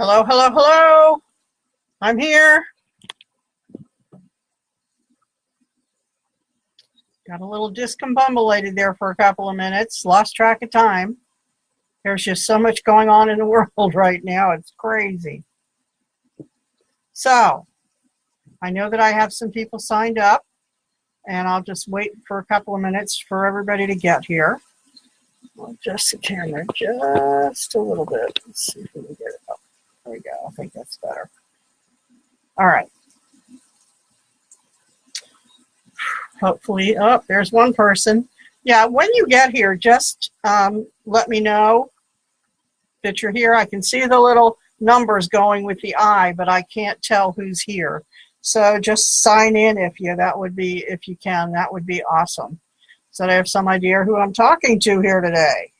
Hello, hello, hello. I'm here. Got a little discombobulated there for a couple of minutes. Lost track of time. There's just so much going on in the world right now. It's crazy. So, I know that I have some people signed up, and I'll just wait for a couple of minutes for everybody to get here. I'll adjust the camera just a little bit. Let's see if we can get it up. There we go. I think that's better. All right. Hopefully, oh, there's one person. Yeah, when you get here, just let me know that you're here. I can see the little numbers going with the eye, but I can't tell who's here. So just sign in if you can. That would be awesome. So that I have some idea who I'm talking to here today.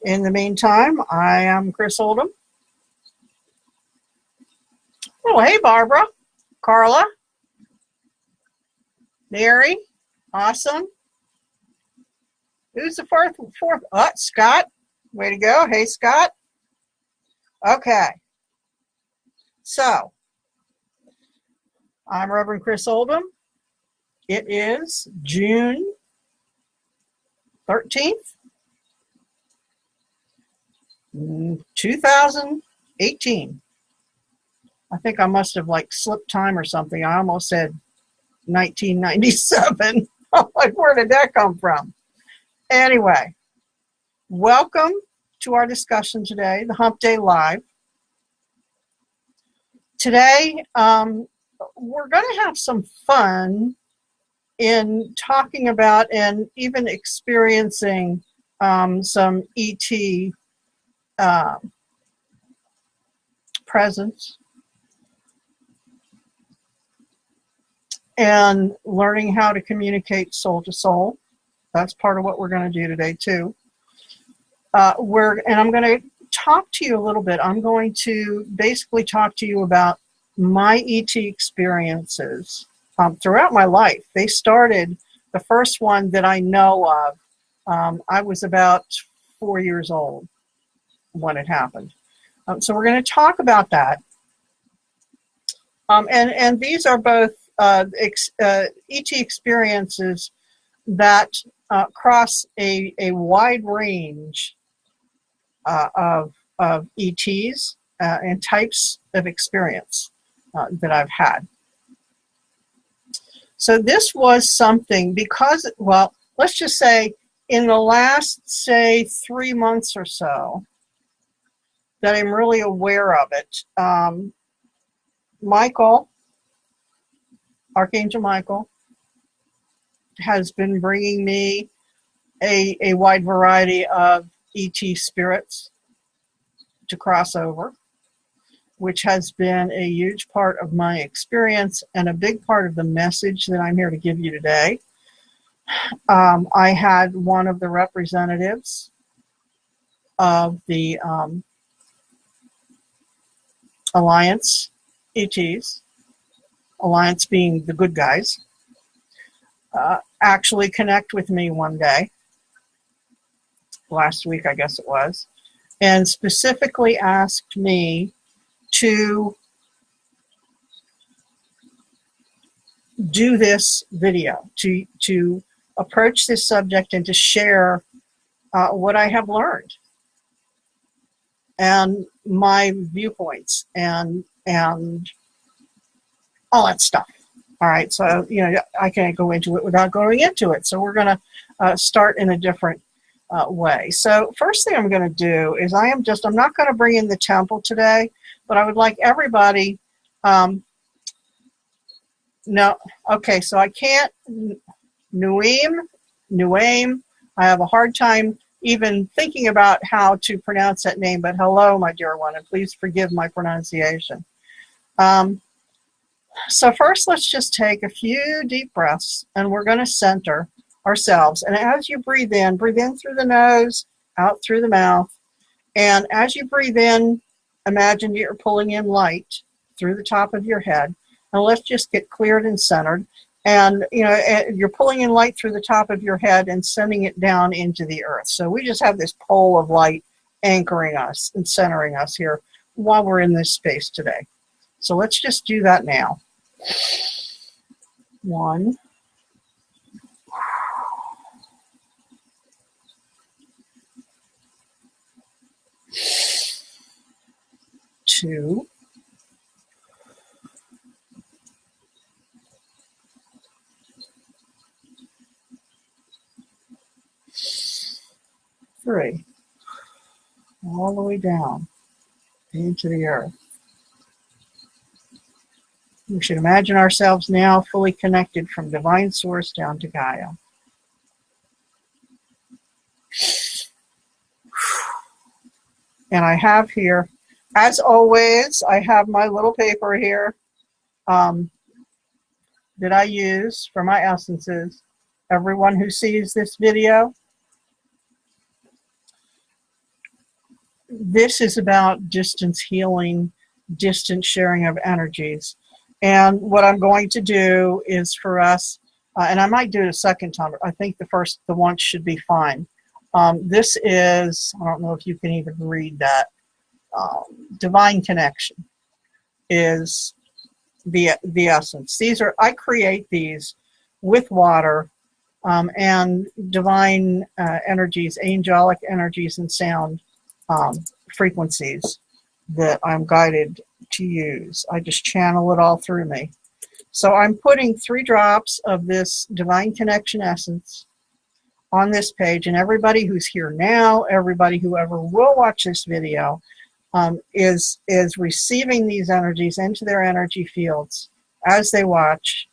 In the meantime, I am Chris Oldham. Oh, hey, Barbara, Carla, Mary, awesome. Who's the fourth? Oh, Scott, way to go. Hey, Scott. Okay. So, I'm Reverend Chris Oldham. It is June 13th, 2018. I think I must have slipped time or something. I almost said 1997. Like, where did that come from? Anyway, welcome to our discussion today, the Hump Day Live. Today, we're going to have some fun in talking about and even experiencing some ET presence and learning how to communicate soul to soul. That's part of what we're going to do today too. I'm going to talk to you a little bit. I'm going to basically talk to you about my ET experiences throughout my life. They started, the first one that I know of, I was about 4 years old when it happened. So we're going to talk about that. And these are both ET experiences that cross a wide range of ETs and types of experience that I've had. So this was something because, well, let's just say in the last, 3 months or so that I'm really aware of it, Michael, Archangel Michael, has been bringing me a wide variety of ET spirits to cross over, which has been a huge part of my experience and a big part of the message that I'm here to give you today. I had one of the representatives of the Alliance ETs, Alliance being the good guys, actually connect with me one day, last week I guess it was, and specifically asked me to do this video, to approach this subject and to share what I have learned and my viewpoints and all that stuff. All right, so I can't go into it without going into it. So we're going to start in a different way. So first thing I'm going to do is I'm not going to bring in the temple today, but I would like everybody. No, okay, so I can't. Nuaim. I have a hard time even thinking about how to pronounce that name. But hello, my dear one, and please forgive my pronunciation. So first, let's just take a few deep breaths, and we're going to center ourselves. And as you breathe in through the nose, out through the mouth. And as you breathe in, imagine you're pulling in light through the top of your head. And let's just get cleared and centered. And, you know, you're pulling in light through the top of your head and sending it down into the earth. So we just have this pole of light anchoring us and centering us here while we're in this space today. So let's just do that now. 1, 2, 3, all the way down into the earth. We should imagine ourselves now fully connected from divine source down to Gaia. And I have here, as always, I have my little paper here that I use for my essences. Everyone who sees this video, this is about distance healing, distance sharing of energies. And what I'm going to do is for us, and I might do it a second time, but I think the once should be fine. This is, I don't know if you can even read that, divine connection is the essence. These are, I create these with water and divine energies, angelic energies and sound frequencies that I'm guided to use. I just channel it all through me. So I'm putting 3 drops of this divine connection essence on this page, and everybody who's here now, everybody who ever will watch this video, is receiving these energies into their energy fields as they watch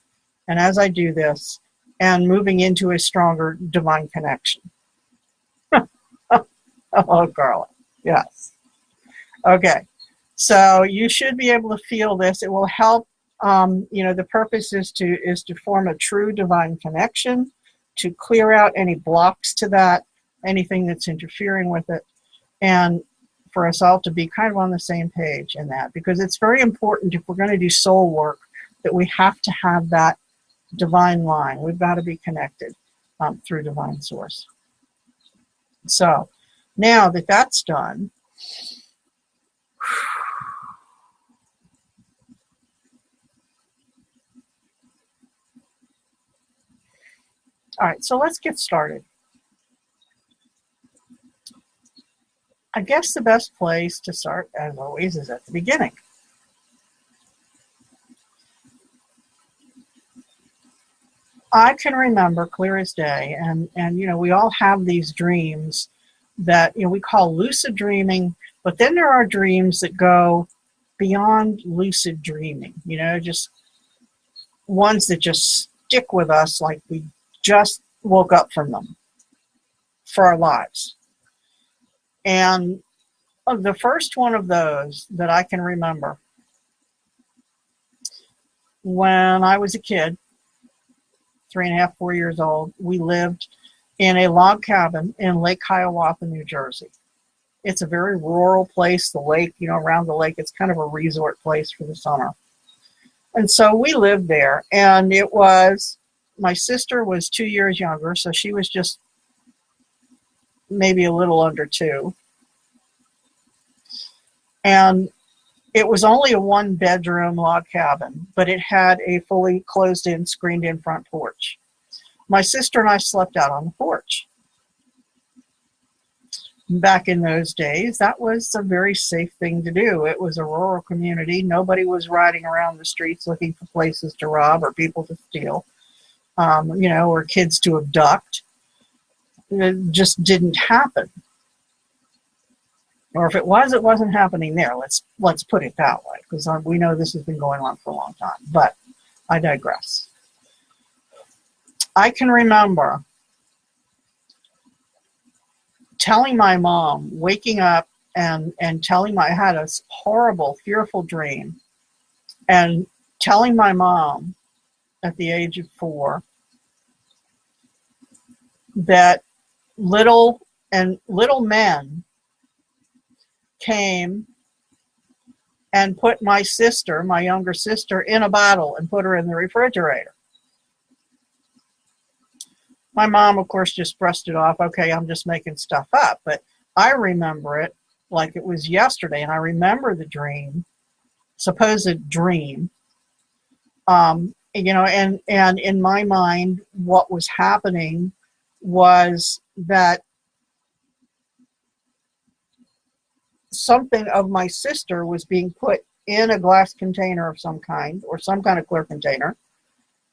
and as I do this, and moving into a stronger divine connection. Oh, Carla. Yes. Okay. So you should be able to feel this. It will help. You know, the purpose is to form a true divine connection, to clear out any blocks to that, anything that's interfering with it, and for us all to be kind of on the same page in that, because it's very important if we're going to do soul work that we have to have that divine line. We've got to be connected through divine source. So now that that's done, all right, so let's get started. I guess the best place to start, as always, is at the beginning. I can remember clear as day, and you know, we all have these dreams that, you know, we call lucid dreaming, but then there are dreams that go beyond lucid dreaming, you know, just ones that just stick with us like we just woke up from them for our lives. And the first one of those that I can remember, when I was a kid, 3.5, 4 years old, we lived in a log cabin in Lake Hiawatha, New Jersey. It's a very rural place. The lake, you know, around the lake, it's kind of a resort place for the summer. And so we lived there, and it was, my sister was 2 years younger, so she was just maybe a little under 2. And it was only a 1-bedroom log cabin, but it had a fully closed-in, screened-in front porch. My sister and I slept out on the porch. Back in those days, that was a very safe thing to do. It was a rural community. Nobody was riding around the streets looking for places to rob or people to steal, you know, or kids to abduct. It just didn't happen. Or if it was, it wasn't happening there. Let's put it that way, because we know this has been going on for a long time. But I digress. I can remember telling my mom, waking up and telling I had a horrible, fearful dream, and telling my mom at the age of 4 that little men came and put my sister, my younger sister, in a bottle and put her in the refrigerator. My mom, of course, just brushed it off. Okay, I'm just making stuff up. But I remember it like it was yesterday, and I remember the dream, supposed dream. And in my mind, what was happening was that something of my sister was being put in a glass container of some kind, or some kind of clear container,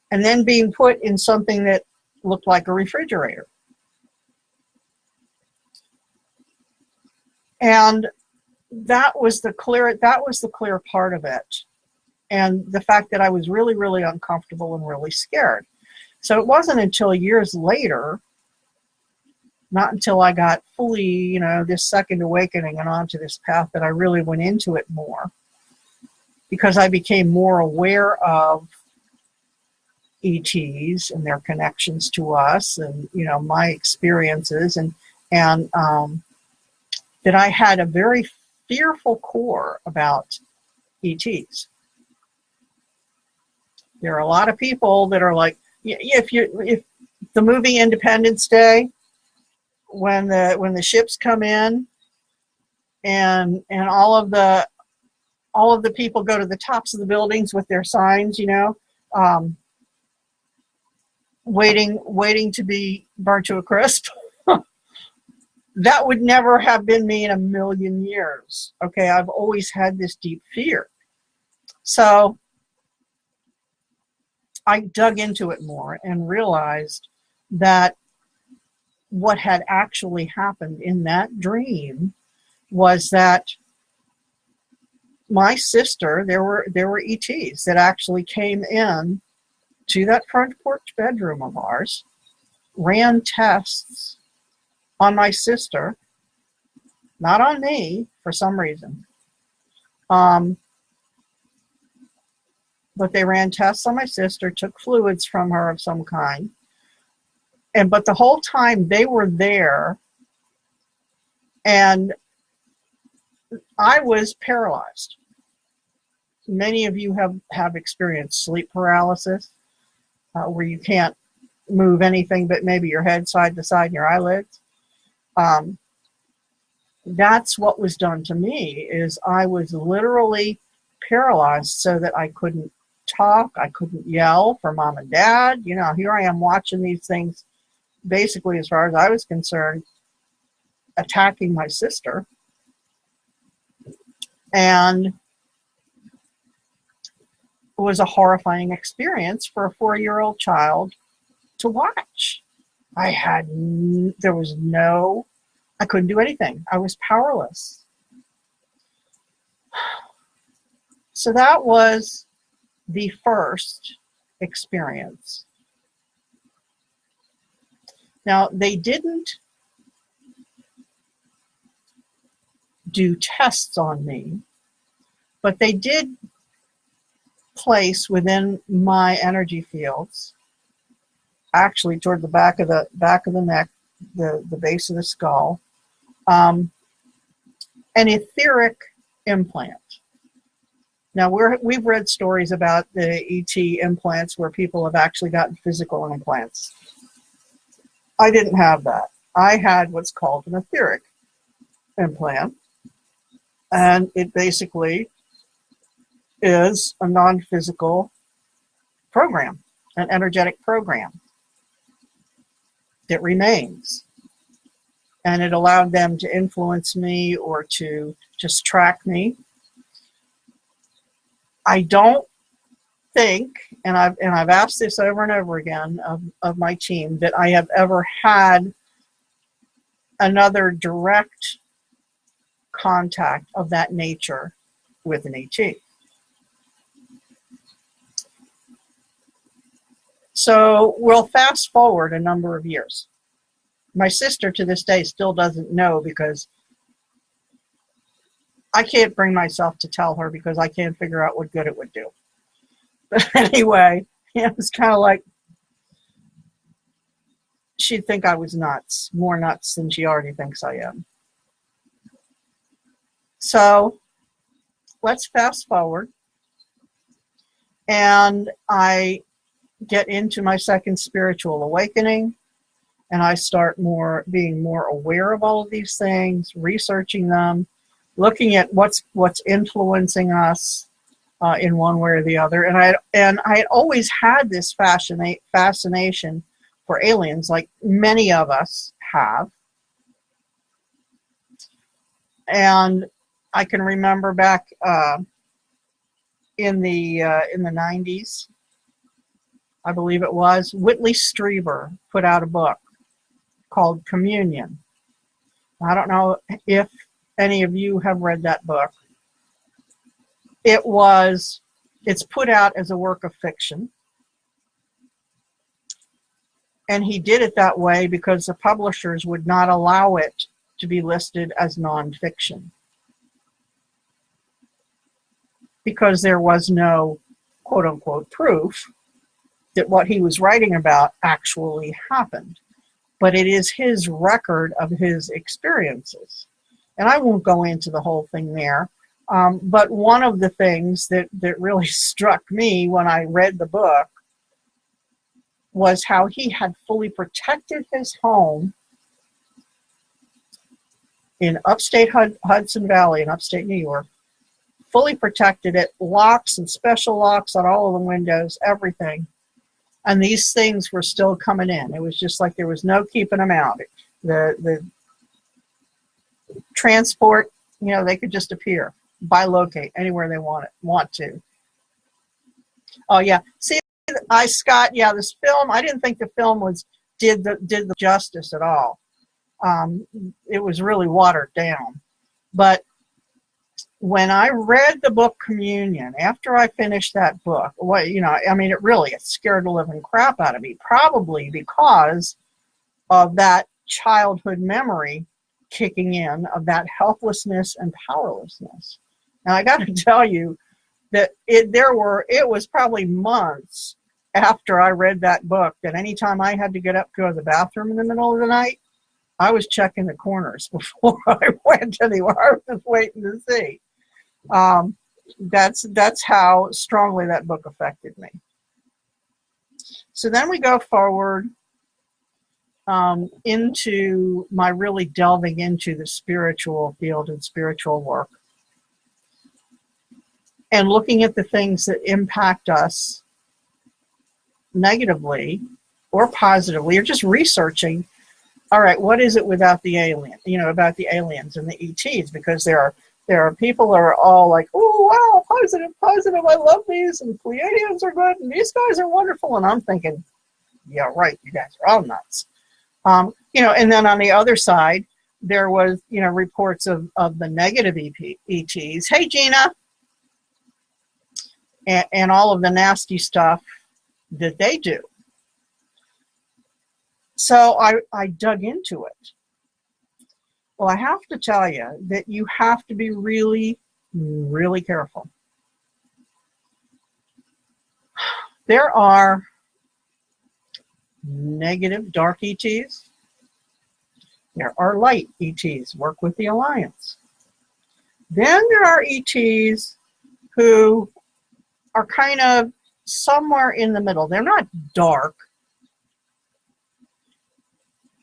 and then being put in something that looked like a refrigerator. And that was the clear part of it. And the fact that I was really, really uncomfortable and really scared. So it wasn't until years later, not until I got fully, this second awakening and onto this path, that I really went into it more, because I became more aware of ETs and their connections to us, and my experiences, and that I had a very fearful core about ETs. There are a lot of people that are like, if the movie Independence Day, when the ships come in, and all of the people go to the tops of the buildings with their signs, waiting to be burnt to a crisp. That would never have been me in a million years. Okay, I've always had this deep fear. So I dug into it more and realized that what had actually happened in that dream was that my sister, there were ETs that actually came in to that front porch bedroom of ours, ran tests on my sister, not on me for some reason. But they ran tests on my sister, took fluids from her of some kind. But the whole time they were there, and I was paralyzed. Many of you have experienced sleep paralysis, where you can't move anything but maybe your head side to side and your eyelids. That's what was done to me, is I was literally paralyzed so that I couldn't talk, I couldn't yell for mom and dad. Here I am watching these things, basically, as far as I was concerned, attacking my sister. And it was a horrifying experience for a 4-year-old child to watch. I couldn't do anything. I was powerless. So that was the first experience. Now, they didn't do tests on me, but they did place within my energy fields, actually toward the back of the neck, the base of the skull, an etheric implant. Now, we've read stories about the ET implants where people have actually gotten physical implants. I didn't have that. I had what's called an etheric implant, and it basically is a non-physical program, an energetic program that remains. And it allowed them to influence me or to just track me. I don't think, and I've asked this over and over again of my team, that I have ever had another direct contact of that nature with an ET. So we'll fast forward a number of years. My sister to this day still doesn't know, because I can't bring myself to tell her, because I can't figure out what good it would do. But anyway, it was kind of like she'd think I was nuts, more nuts than she already thinks I am. So let's fast forward. And I get into my second spiritual awakening. and I start being more aware of all of these things, researching them, looking at what's influencing us in one way or the other. And I had always had this fascination for aliens, like many of us have. And I can remember back in the 90s, I believe it was, Whitley Strieber put out a book called Communion. I don't know if any of you have read that book. It's put out as a work of fiction. And he did it that way because the publishers would not allow it to be listed as nonfiction, because there was no quote unquote proof that what he was writing about actually happened. But it is his record of his experiences. And I won't go into the whole thing there. But one of the things that really struck me when I read the book was how he had fully protected his home in upstate Hudson Valley in upstate New York, fully protected it, locks and special locks on all of the windows, everything. And these things were still coming in. It was just like there was no keeping them out. The transport, they could just appear, bilocate anywhere they want to. Oh yeah, see, Scott, this film, I didn't think the film did the justice at all. It was really watered down. But when I read the book Communion, after I finished that book, it scared the living crap out of me, probably because of that childhood memory kicking in of that helplessness and powerlessness. Now, I got to tell you that it was probably months after I read that book that anytime I had to get up to go to the bathroom in the middle of the night, I was checking the corners before I went anywhere. I was waiting to see. That's how strongly that book affected me. So then we go forward into my really delving into the spiritual field and spiritual work, and looking at the things that impact us negatively or positively, or just researching, all right, what is it without the alien, about the aliens and the ETs, because there are people that are all like, oh, wow, positive, I love these, and Pleiadians are good, and these guys are wonderful, and I'm thinking, yeah, right, you guys are all nuts. And then on the other side, there was, reports of the negative ETs. Hey, Gina. And all of the nasty stuff that they do. So I dug into it. Well, I have to tell you that you have to be really, really careful. There are negative dark ETs. There are light ETs, work with the Alliance. Then there are ETs who are kind of somewhere in the middle. They're not dark,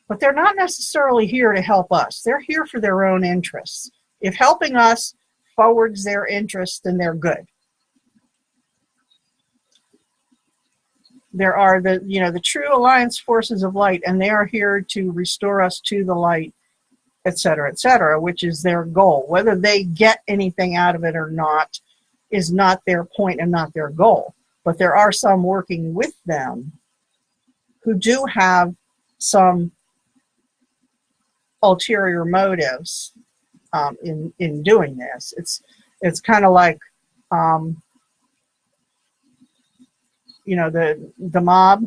but they're not necessarily here to help us. They're here for their own interests. If helping us forwards their interests, then they're good. There are the true Alliance forces of light, and they are here to restore us to the light, etc., which is their goal. Whether they get anything out of it or not is not their point and not their goal. But there are some working with them who do have some ulterior motives in doing this. It's kind of like the mob.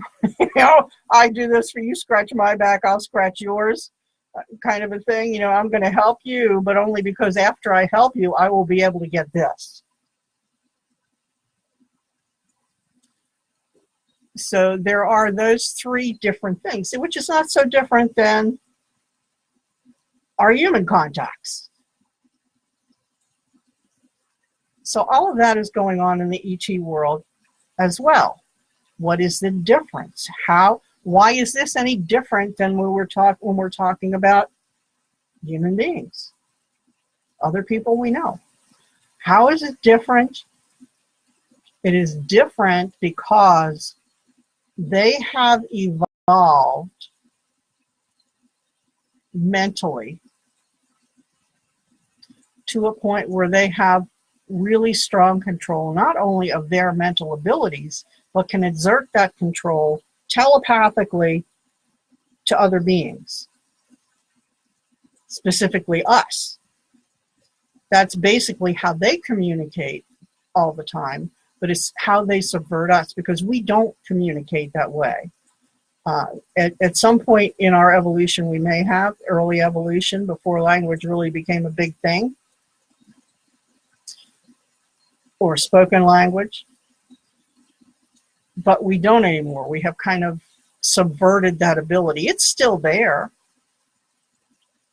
I do this for you, scratch my back, I'll scratch yours, kind of a thing. I'm going to help you, but only because after I help you, I will be able to get this. So there are those three different things, which is not so different than our human contacts. So all of that is going on in the ET world as well. What is the difference? Why is this any different than when we're talking about human beings, other people we know? How is it different? It is different because they have evolved mentally to a point where they have really strong control, not only of their mental abilities, but can exert that control telepathically to other beings, specifically us. That's basically how they communicate all the time, but it's how they subvert us, because we don't communicate that way. At some point in our evolution, we may have early evolution before language really became a big thing, or spoken language, but we don't anymore. We have kind of subverted that ability. It's still there.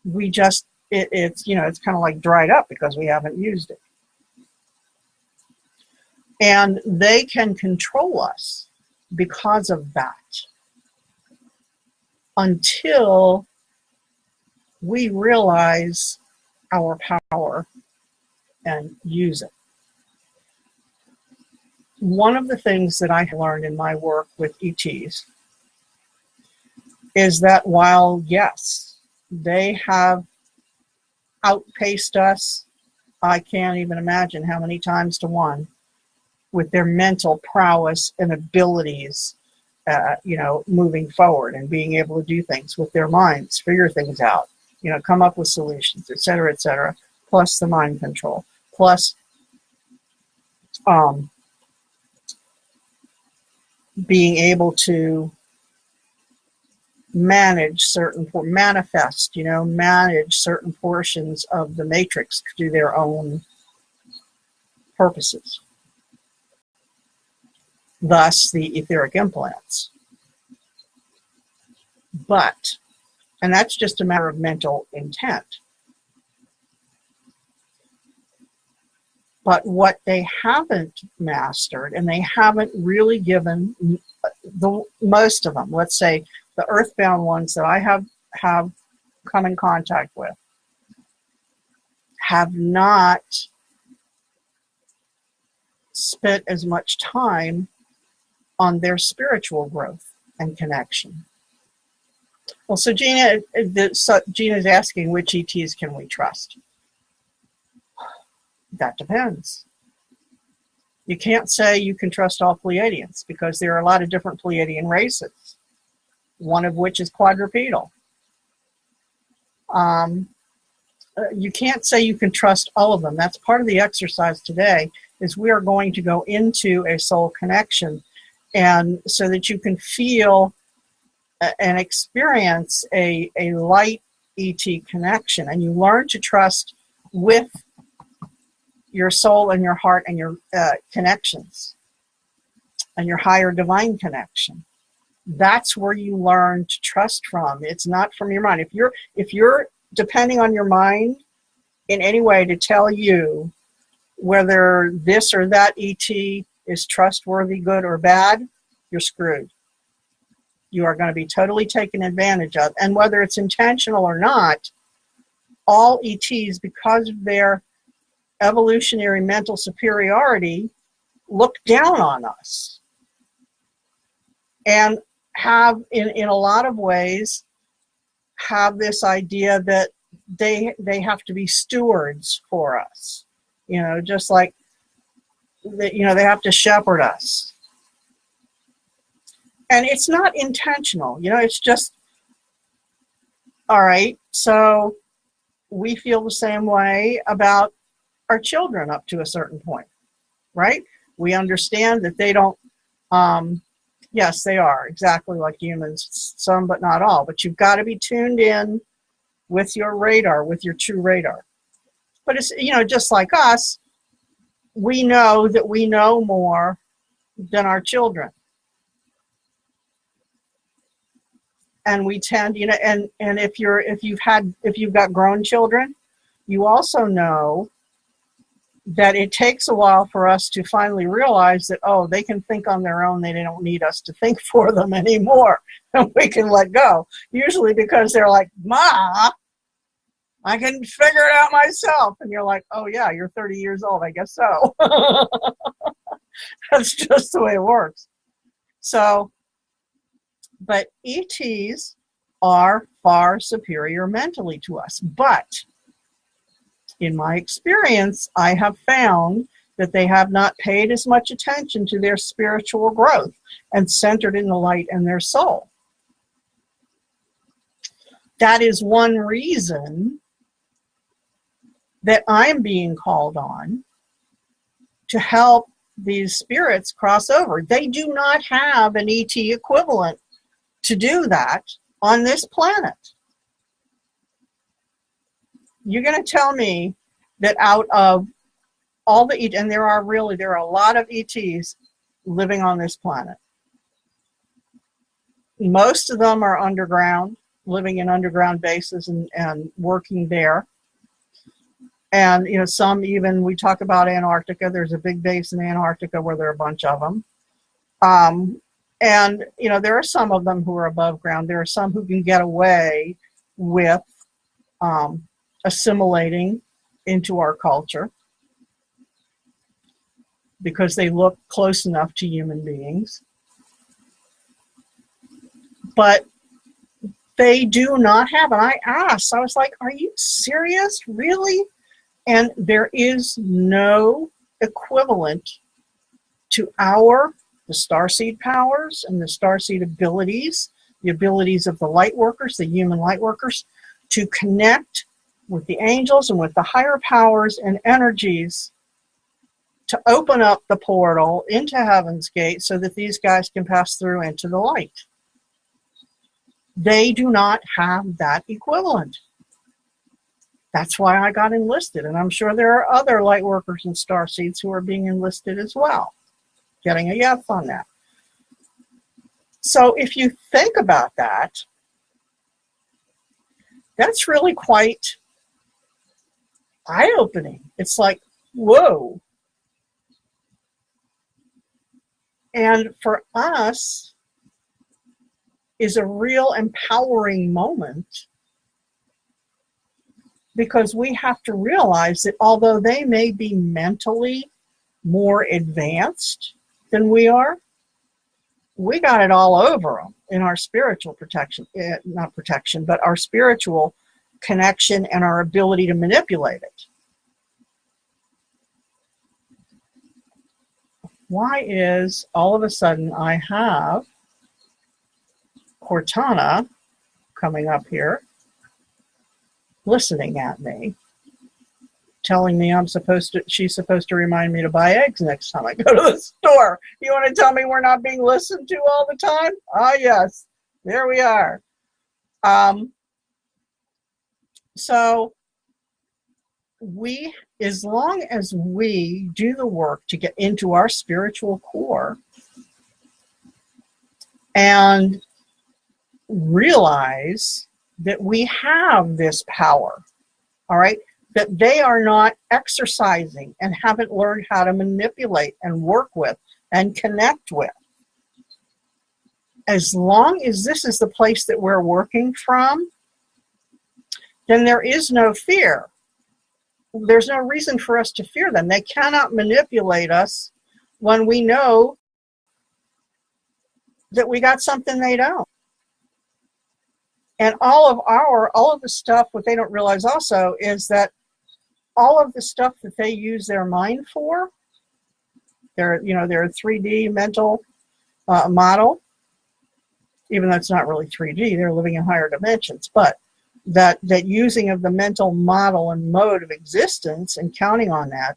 We just, it's kind of like dried up because we haven't used it. And they can control us because of that until we realize our power and use it. One of the things that I learned in my work with ETs is that while, yes, they have outpaced us, I can't even imagine how many times to one, with their mental prowess and abilities, moving forward and being able to do things with their minds, figure things out, come up with solutions, et cetera, plus the mind control, plus being able to manage certain portions of the matrix to do their own purposes. Thus, the etheric implants. And that's just a matter of mental intent. But what they haven't mastered, and they haven't really given most of them, let's say the earthbound ones that I have come in contact with, have not spent as much time on their spiritual growth and connection. Well, so Gina's asking, which ETs can we trust? That depends. You can't say you can trust all Pleiadians, because there are a lot of different Pleiadian races, one of which is quadrupedal. You can't say you can trust all of them. That's part of the exercise today, is we are going to go into a soul connection, and so that you can feel and experience a light ET connection, and you learn to trust with your soul and your heart and your connections and your higher divine connection. That's where you learn to trust from. It's not from your mind. If you're depending on your mind in any way to tell you whether this or that ET is trustworthy, good or bad, you're screwed. You are going to be totally taken advantage of. And whether it's intentional or not, all ETs, because of their evolutionary mental superiority, look down on us and have, in a lot of ways, have this idea that they have to be stewards for us, just like they have to shepherd us. And it's not intentional, it's just, all right, so we feel the same way about our children up to a certain point, right? We understand that they don't, yes, they are exactly like humans, some but not all, but you've got to be tuned in with your radar, with your true radar. But it's, just like us, we know that we know more than our children. And we tend, and if you've got grown children, you also know that it takes a while for us to finally realize that, oh, they can think on their own. They don't need us to think for them anymore. And we can let go. Usually because they're like, Ma, I can figure it out myself. And you're like, oh, yeah, you're 30 years old. I guess so. That's just the way it works. So, but ETs are far superior mentally to us. But in my experience, I have found that they have not paid as much attention to their spiritual growth and centered in the light and their soul. That is one reason that I'm being called on to help these spirits cross over. They do not have an ET equivalent to do that on this planet. You're going to tell me that out of all the ETs, and there are a lot of ETs living on this planet. Most of them are underground, living in underground bases and working there. And, some even, we talk about Antarctica. There's a big base in Antarctica where there are a bunch of them. And, there are some of them who are above ground. There are some who can get away with assimilating into our culture because they look close enough to human beings. But they do not have, and I asked, I was like, are you serious? Really? And there is no equivalent to the starseed powers and the starseed abilities, the abilities of the light workers, the human light workers, to connect with the angels and with the higher powers and energies to open up the portal into Heaven's Gate so that these guys can pass through into the light. They do not have that equivalent. That's why I got enlisted, and I'm sure there are other light workers and starseeds who are being enlisted as well, getting a yes on that. So if you think about that, that's really quite eye-opening. It's like, whoa. And for us is a real empowering moment, because we have to realize that although they may be mentally more advanced than we are, we got it all over them in our spiritual but our spiritual connection and our ability to manipulate it. Why is all of a sudden I have Cortana coming up here, listening at me, telling me she's supposed to remind me to buy eggs next time I go to the store. You want to tell me we're not being listened to all the time? Ah, yes, there we are. So as long as we do the work to get into our spiritual core and realize that we have this power, all right, that they are not exercising and haven't learned how to manipulate and work with and connect with. As long as this is the place that we're working from, then there is no fear. There's no reason for us to fear them. They cannot manipulate us when we know that we got something they don't. And all of the stuff, what they don't realize also is that all of the stuff that they use their mind for, their 3D mental model, even though it's not really 3D, they're living in higher dimensions, but that using of the mental model and mode of existence and counting on that,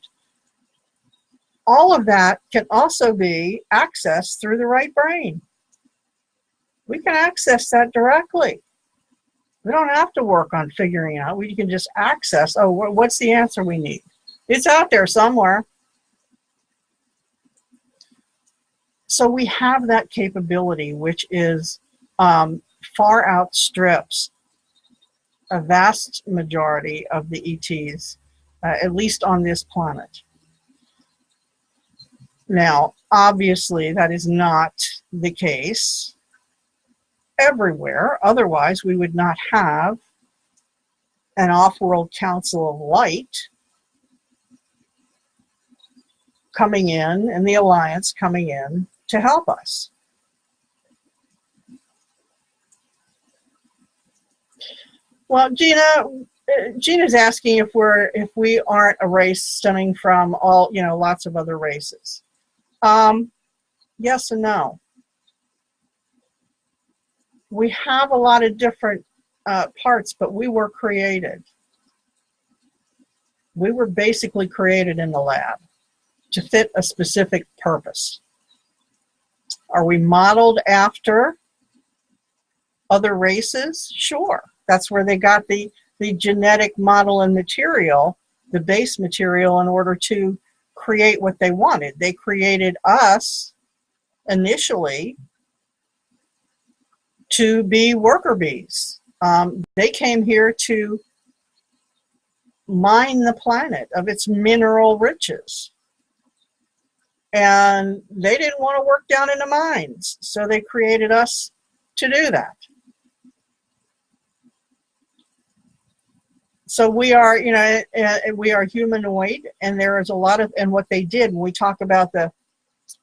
all of that can also be accessed through the right brain. We can access that directly. We don't have to work on figuring out. We can just access, what's the answer we need? It's out there somewhere. So we have that capability, which is far outstrips a vast majority of the ETs, at least on this planet. Now, obviously, that is not the case everywhere. Otherwise, we would not have an off-world council of light coming in and the alliance coming in to help us. Well, Gina's asking if we aren't a race stemming from all, lots of other races. Yes and no. We have a lot of different parts, but we were created. We were basically created in the lab to fit a specific purpose. Are we modeled after other races? Sure. That's where they got the genetic model and material, the base material, in order to create what they wanted. They created us initially to be worker bees. They came here to mine the planet of its mineral riches. And they didn't want to work down in the mines, so they created us to do that. So we are, we are humanoid, and there is a lot of, and what they did when we talk about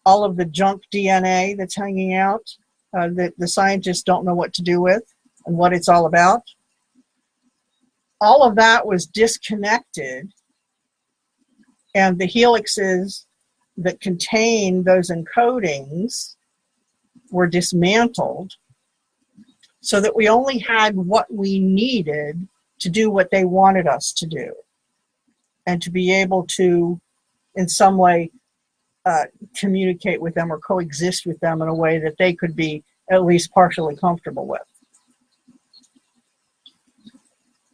all of the junk DNA that's hanging out, that the scientists don't know what to do with and what it's all about. All of that was disconnected, and the helixes that contain those encodings were dismantled so that we only had what we needed to do what they wanted us to do, and to be able to, in some way, communicate with them or coexist with them in a way that they could be at least partially comfortable with.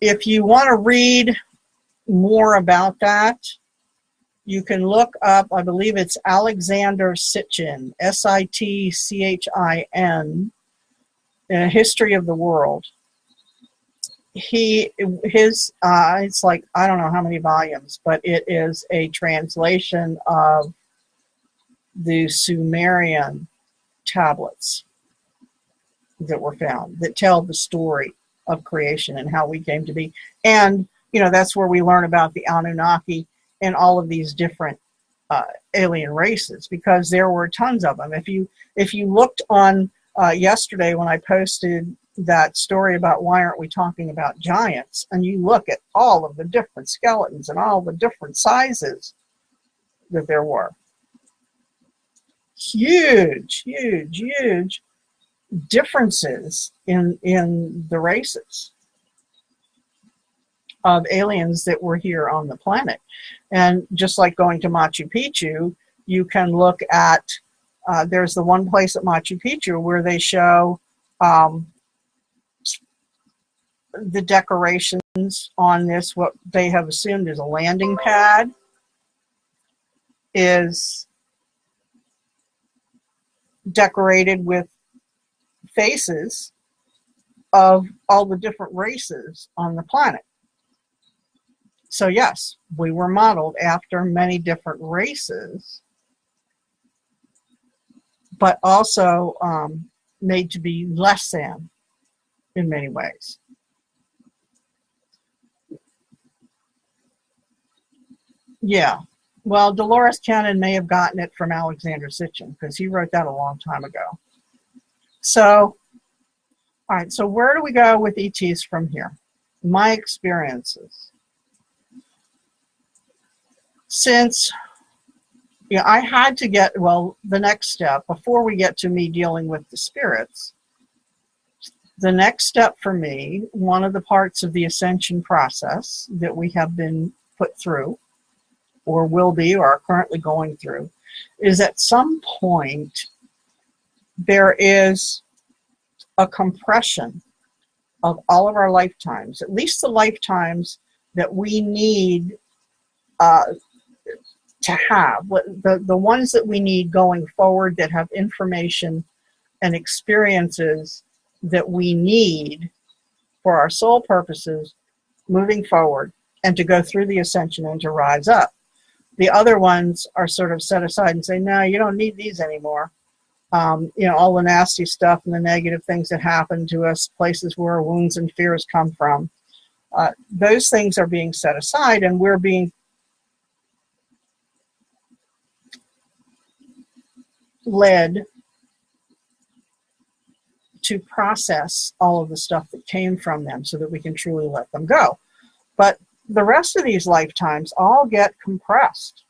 If you want to read more about that, you can look up, I believe it's Alexander Sitchin, Sitchin, in A History of the World. It's like, I don't know how many volumes, but it is a translation of the Sumerian tablets that were found that tell the story of creation and how we came to be. And, that's where we learn about the Anunnaki and all of these different alien races, because there were tons of them. If you looked on yesterday when I posted that story about why aren't we talking about giants, and you look at all of the different skeletons and all the different sizes that there were, huge differences in the races of aliens that were here on the planet. And just like going to Machu Picchu, you can look at there's the one place at Machu Picchu where they show the decorations on this, what they have assumed is a landing pad, is decorated with faces of all the different races on the planet. So yes, we were modeled after many different races, but also made to be less than in many ways. Yeah, well, Dolores Cannon may have gotten it from Alexander Sitchin, because he wrote that a long time ago. So, all right, so where do we go with ETs from here? My experiences. Since I had to get, the next step, before we get to me dealing with the spirits, the next step for me, one of the parts of the ascension process that we have been put through, or will be, or are currently going through, is at some point there is a compression of all of our lifetimes, at least the lifetimes that we need to have, the ones that we need going forward, that have information and experiences that we need for our soul purposes moving forward, and to go through the ascension and to rise up. The other ones are sort of set aside and say, no, you don't need these anymore. All the nasty stuff and the negative things that happen to us, places where wounds and fears come from, those things are being set aside, and we're being led to process all of the stuff that came from them so that we can truly let them go. But the rest of these lifetimes all get compressed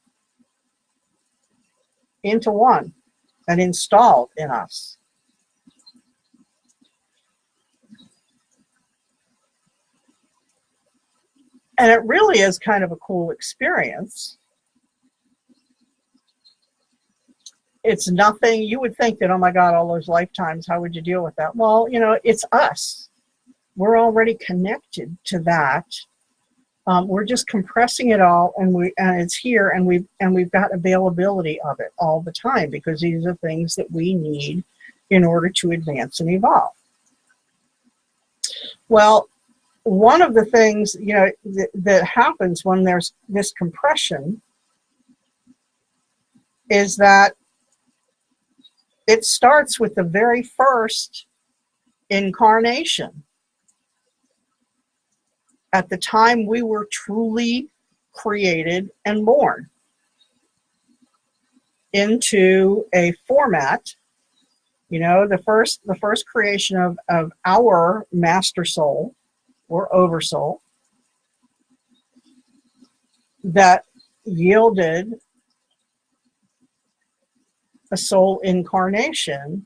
into one and installed in us. And it really is kind of a cool experience. It's nothing, you would think that, oh my God, all those lifetimes, how would you deal with that? Well, it's us. We're already connected to that. We're just compressing it all, and it's here, and we've got availability of it all the time, because these are things that we need in order to advance and evolve. Well, one of the things that happens when there's this compression is that it starts with the very first incarnation. At the time we were truly created and born into a format, the first creation of our master soul or oversoul that yielded a soul incarnation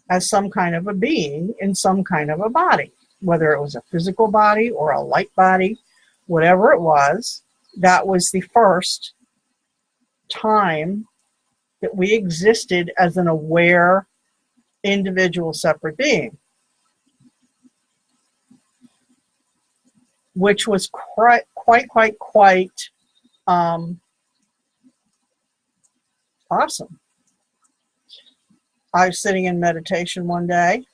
as some kind of a being in some kind of a body, whether it was a physical body or a light body, whatever it was. That was the first time that we existed as an aware, individual, separate being, which was quite awesome. I was sitting in meditation one day.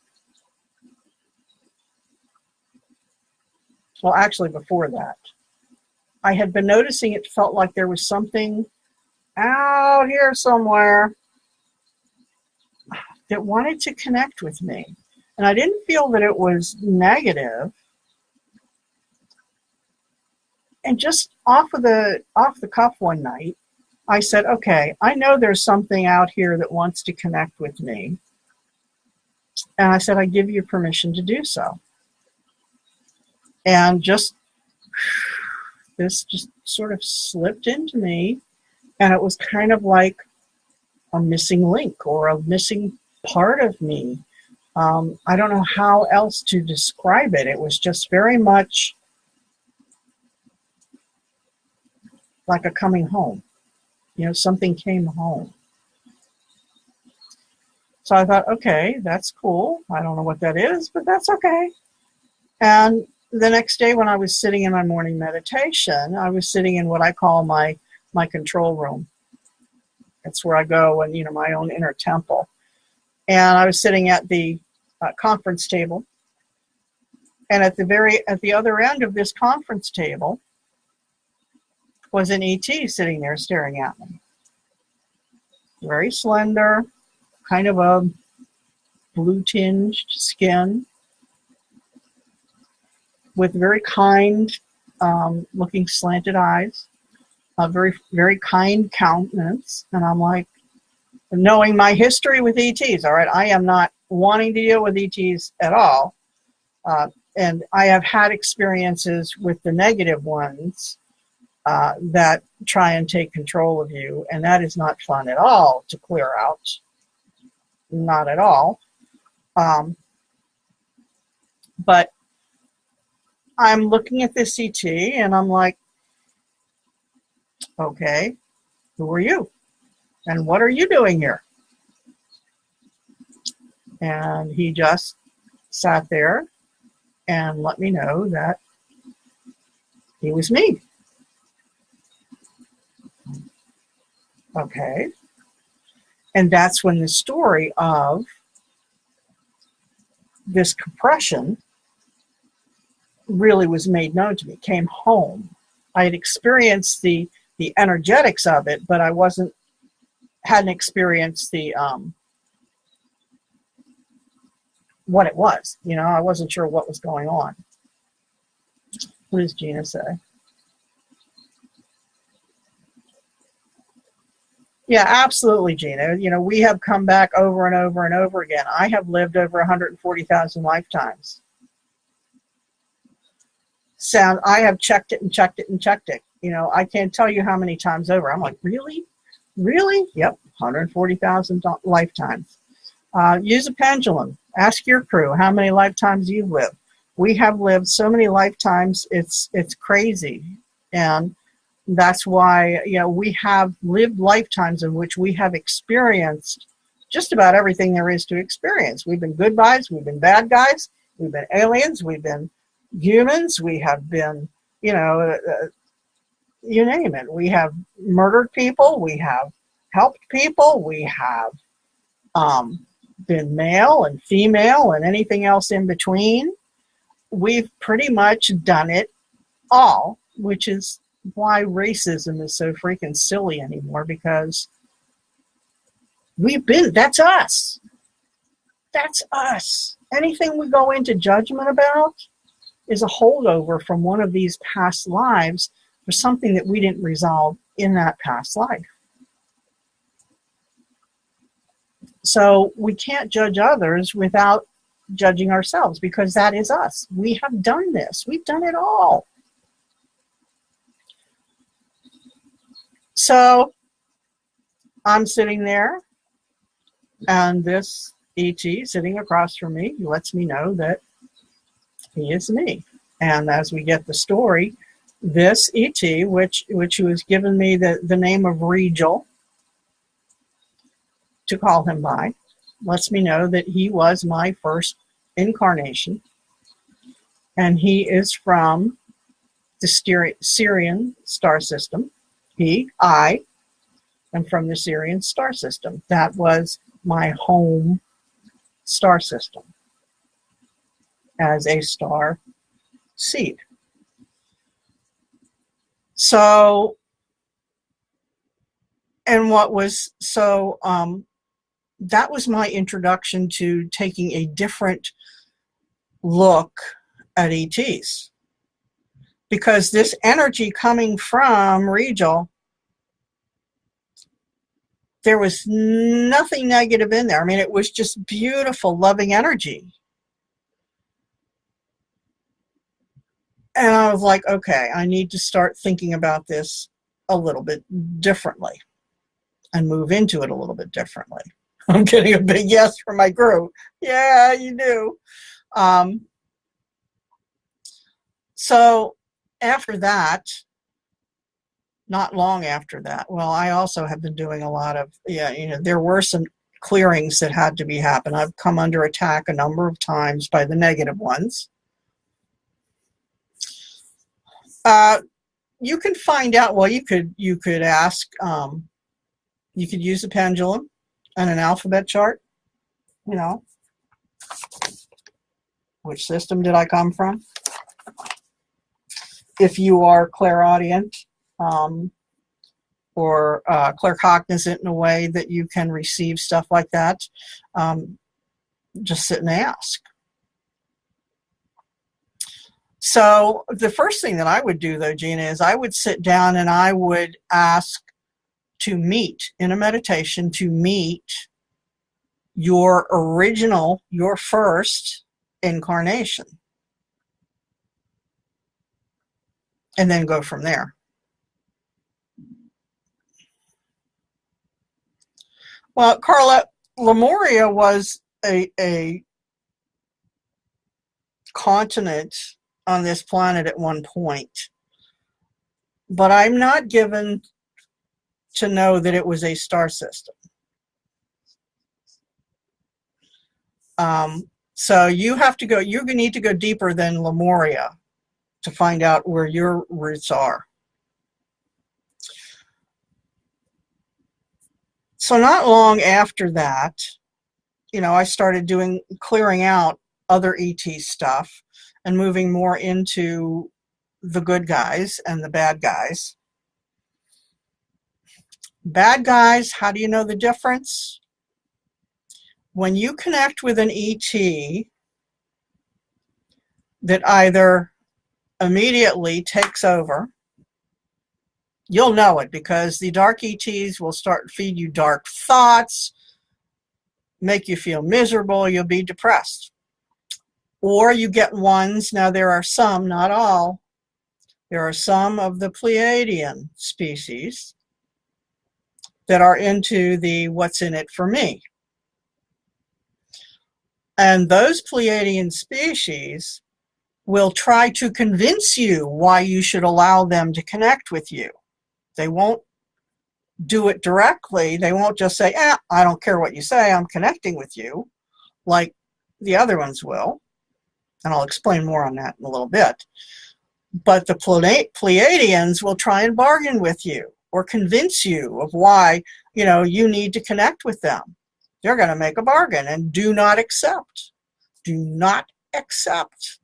Well, actually before that, I had been noticing it felt like there was something out here somewhere that wanted to connect with me. And I didn't feel that it was negative. And just off the cuff one night, I said, okay, I know there's something out here that wants to connect with me. And I said, I give you permission to do so. And this just sort of slipped into me. And it was kind of like a missing link or a missing part of me. I don't know how else to describe it. It was just very much like a coming home. Something came home. So I thought, okay, that's cool. I don't know what that is, but that's okay. And the next day when I was sitting in my morning meditation, I was sitting in what I call my control room. It's where I go and, my own inner temple. And I was sitting at the conference table. And at the other end of this conference table was an ET sitting there staring at me. Very slender, kind of a blue-tinged skin, with very kind looking slanted eyes, a very, very kind countenance. And I'm like, knowing my history with ETs, all right, I am not wanting to deal with ETs at all. And I have had experiences with the negative ones that try and take control of you, and that is not fun at all to clear out. Not at all. But I'm looking at this ET and I'm like, okay, who are you? And what are you doing here? And he just sat there and let me know that he was me. Okay. And that's when the story of this compression really was made known to me, came home. I had experienced the the energetics of it, but I hadn't experienced the what it was. You know, I wasn't sure what was going on. What does Gina say? Yeah, absolutely, Gina. You know, we have come back over and over and over again. I have lived over 140,000 lifetimes. I have checked it and checked it and checked it. You know, I can't tell you how many times over. I'm like, really? Really? Yep, 140,000 lifetimes. Use a pendulum. Ask your crew how many lifetimes you've lived. We have lived so many lifetimes, it's crazy. And that's why, you know, we have lived lifetimes in which we have experienced just about everything there is to experience. We've been good guys, we've been bad guys, we've been aliens, we've been humans, we have been, you know, you name it. We have murdered people, we have helped people, we have been male and female and anything else in between. We've pretty much done it all, which is why racism is so freaking silly anymore, because that's us. That's us. Anything we go into judgment about is a holdover from one of these past lives for something that we didn't resolve in that past life. So we can't judge others without judging ourselves, because that is us. We have done this. We've done it all. So I'm sitting there, and this ET sitting across from me lets me know that he is me. And as we get the story, this ET, which was given me the name of Regal to call him by, lets me know that he was my first incarnation, and he is from the Syrian star system. I am from the Syrian star system. That was my home star system as a star seed. So, and what was so, that was my introduction to taking a different look at ETs. Because this energy coming from Regal, there was nothing negative in there. I mean, it was just beautiful, loving energy. And I was like, okay, I need to start thinking about this a little bit differently and move into it a little bit differently. I'm getting a big yes from my crew. Yeah, you do. So after that, not long after that, well, I also have been doing a lot of, there were some clearings that had to be happen. I've come under attack a number of times by the negative ones. You can find out, well, you could ask, you could use a pendulum and an alphabet chart, you know. Which system did I come from? If you are clairaudient or claircognizant in a way that you can receive stuff like that, just sit and ask. So the first thing that I would do, though, Gina, is I would sit down and I would ask to meet, in a meditation, to meet your original, your first incarnation. And then go from there. Well, Carla, Lemuria was a continent on this planet at one point. But I'm not given to know that it was a star system. So you have to go, you need to go deeper than Lemuria to find out where your roots are. So not long after that, I started clearing out other ET stuff and moving more into the good guys and the bad guys. Bad guys, how do you know the difference? When you connect with an ET that either immediately takes over, you'll know it because the dark ETs will start to feed you dark thoughts, make you feel miserable, you'll be depressed. Or you get ones, now there are some, not all, there are some of the Pleiadian species that are into the what's in it for me. And those Pleiadian species will try to convince you why you should allow them to connect with you. They won't do it directly. They won't just say, I don't care what you say, I'm connecting with you, like the other ones will. And I'll explain more on that in a little bit. But the Pleiadians will try and bargain with you or convince you of why, you need to connect with them. They're going to make a bargain and do not accept. Do not accept.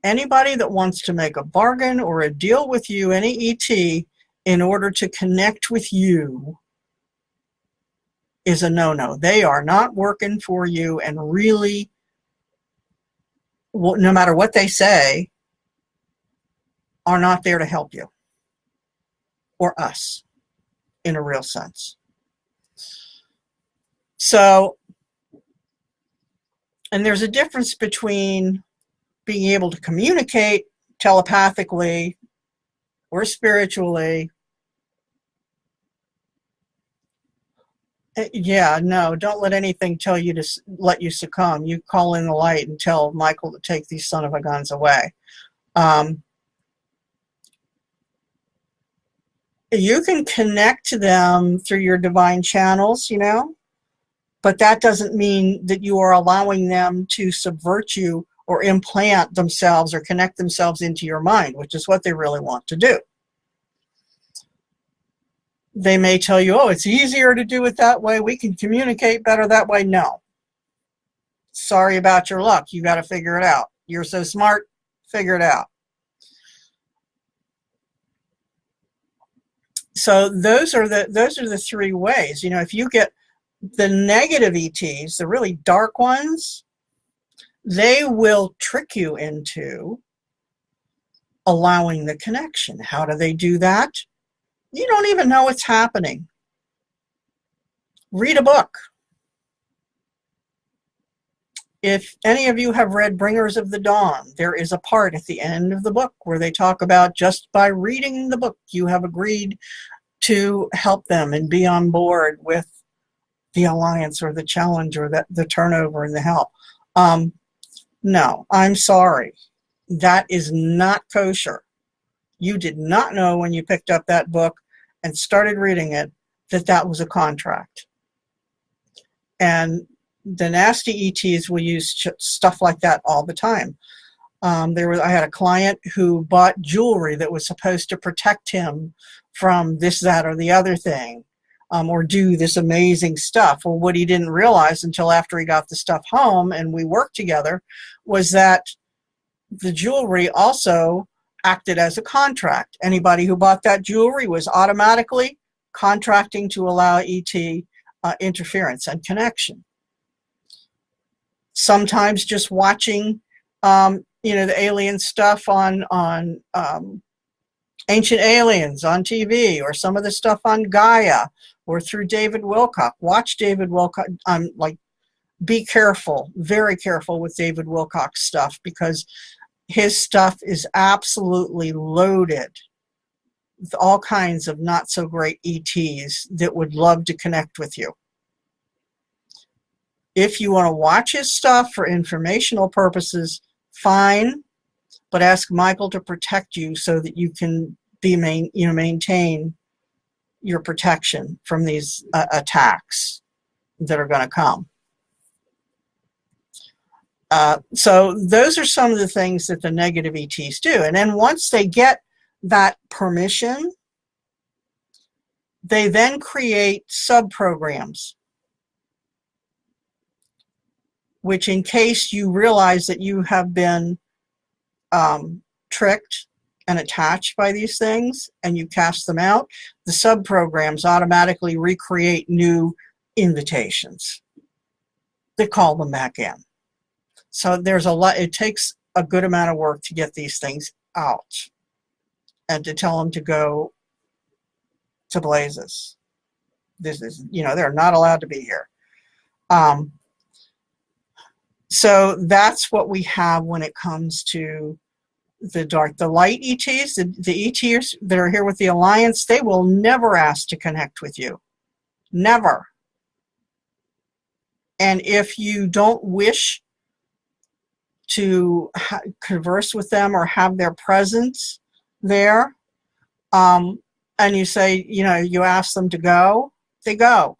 Anybody that wants to make a bargain or a deal with you, any ET, in order to connect with you is a no-no. They are not working for you, and really, no matter what they say, are not there to help you or us in a real sense. So, and there's a difference between being able to communicate telepathically or spiritually. Yeah, no, don't let anything tell you to let you succumb. You call in the light and tell Michael to take these son of a guns away. You can connect to them through your divine channels, but that doesn't mean that you are allowing them to subvert you or implant themselves or connect themselves into your mind, which is what they really want to do. They may tell you, oh, it's easier to do it that way. We can communicate better that way. No. Sorry about your luck. You got to figure it out. You're so smart, figure it out. So those are the three ways. If you get the negative ETs, the really dark ones, they will trick you into allowing the connection. How do they do that? You don't even know it's happening. Read a book. If any of you have read Bringers of the Dawn, there is a part at the end of the book where they talk about just by reading the book, you have agreed to help them and be on board with the alliance or the challenge or the turnover and the help. No, I'm sorry. That is not kosher. You did not know when you picked up that book and started reading it that was a contract. And the nasty ETs will use stuff like that all the time. I had a client who bought jewelry that was supposed to protect him from this, that, or the other thing, or do this amazing stuff. Well, what he didn't realize until after he got the stuff home and we worked together was that the jewelry also acted as a contract. Anybody who bought that jewelry was automatically contracting to allow ET interference and connection. Sometimes just watching, the alien stuff on Ancient Aliens on TV, or some of the stuff on Gaia, or through David Wilcock. Watch David Wilcock. Be careful, very careful with David Wilcock's stuff, because his stuff is absolutely loaded with all kinds of not so great ETs that would love to connect with you. If you want to watch his stuff for informational purposes, fine, but ask Michael to protect you so that you can maintain your protection from these attacks that are going to come. So those are some of the things that the negative ETs do. And then once they get that permission, they then create sub-programs, which, in case you realize that you have been tricked and attached by these things and you cast them out, the sub-programs automatically recreate new invitations that call them back in. So there's a lot, it takes a good amount of work to get these things out and to tell them to go to blazes. This is, they're not allowed to be here. So that's what we have when it comes to the dark. The light ETs, the ETs that are here with the Alliance, they will never ask to connect with you. Never. And if you don't wish to converse with them or have their presence there, and you say, you ask them to go, they go.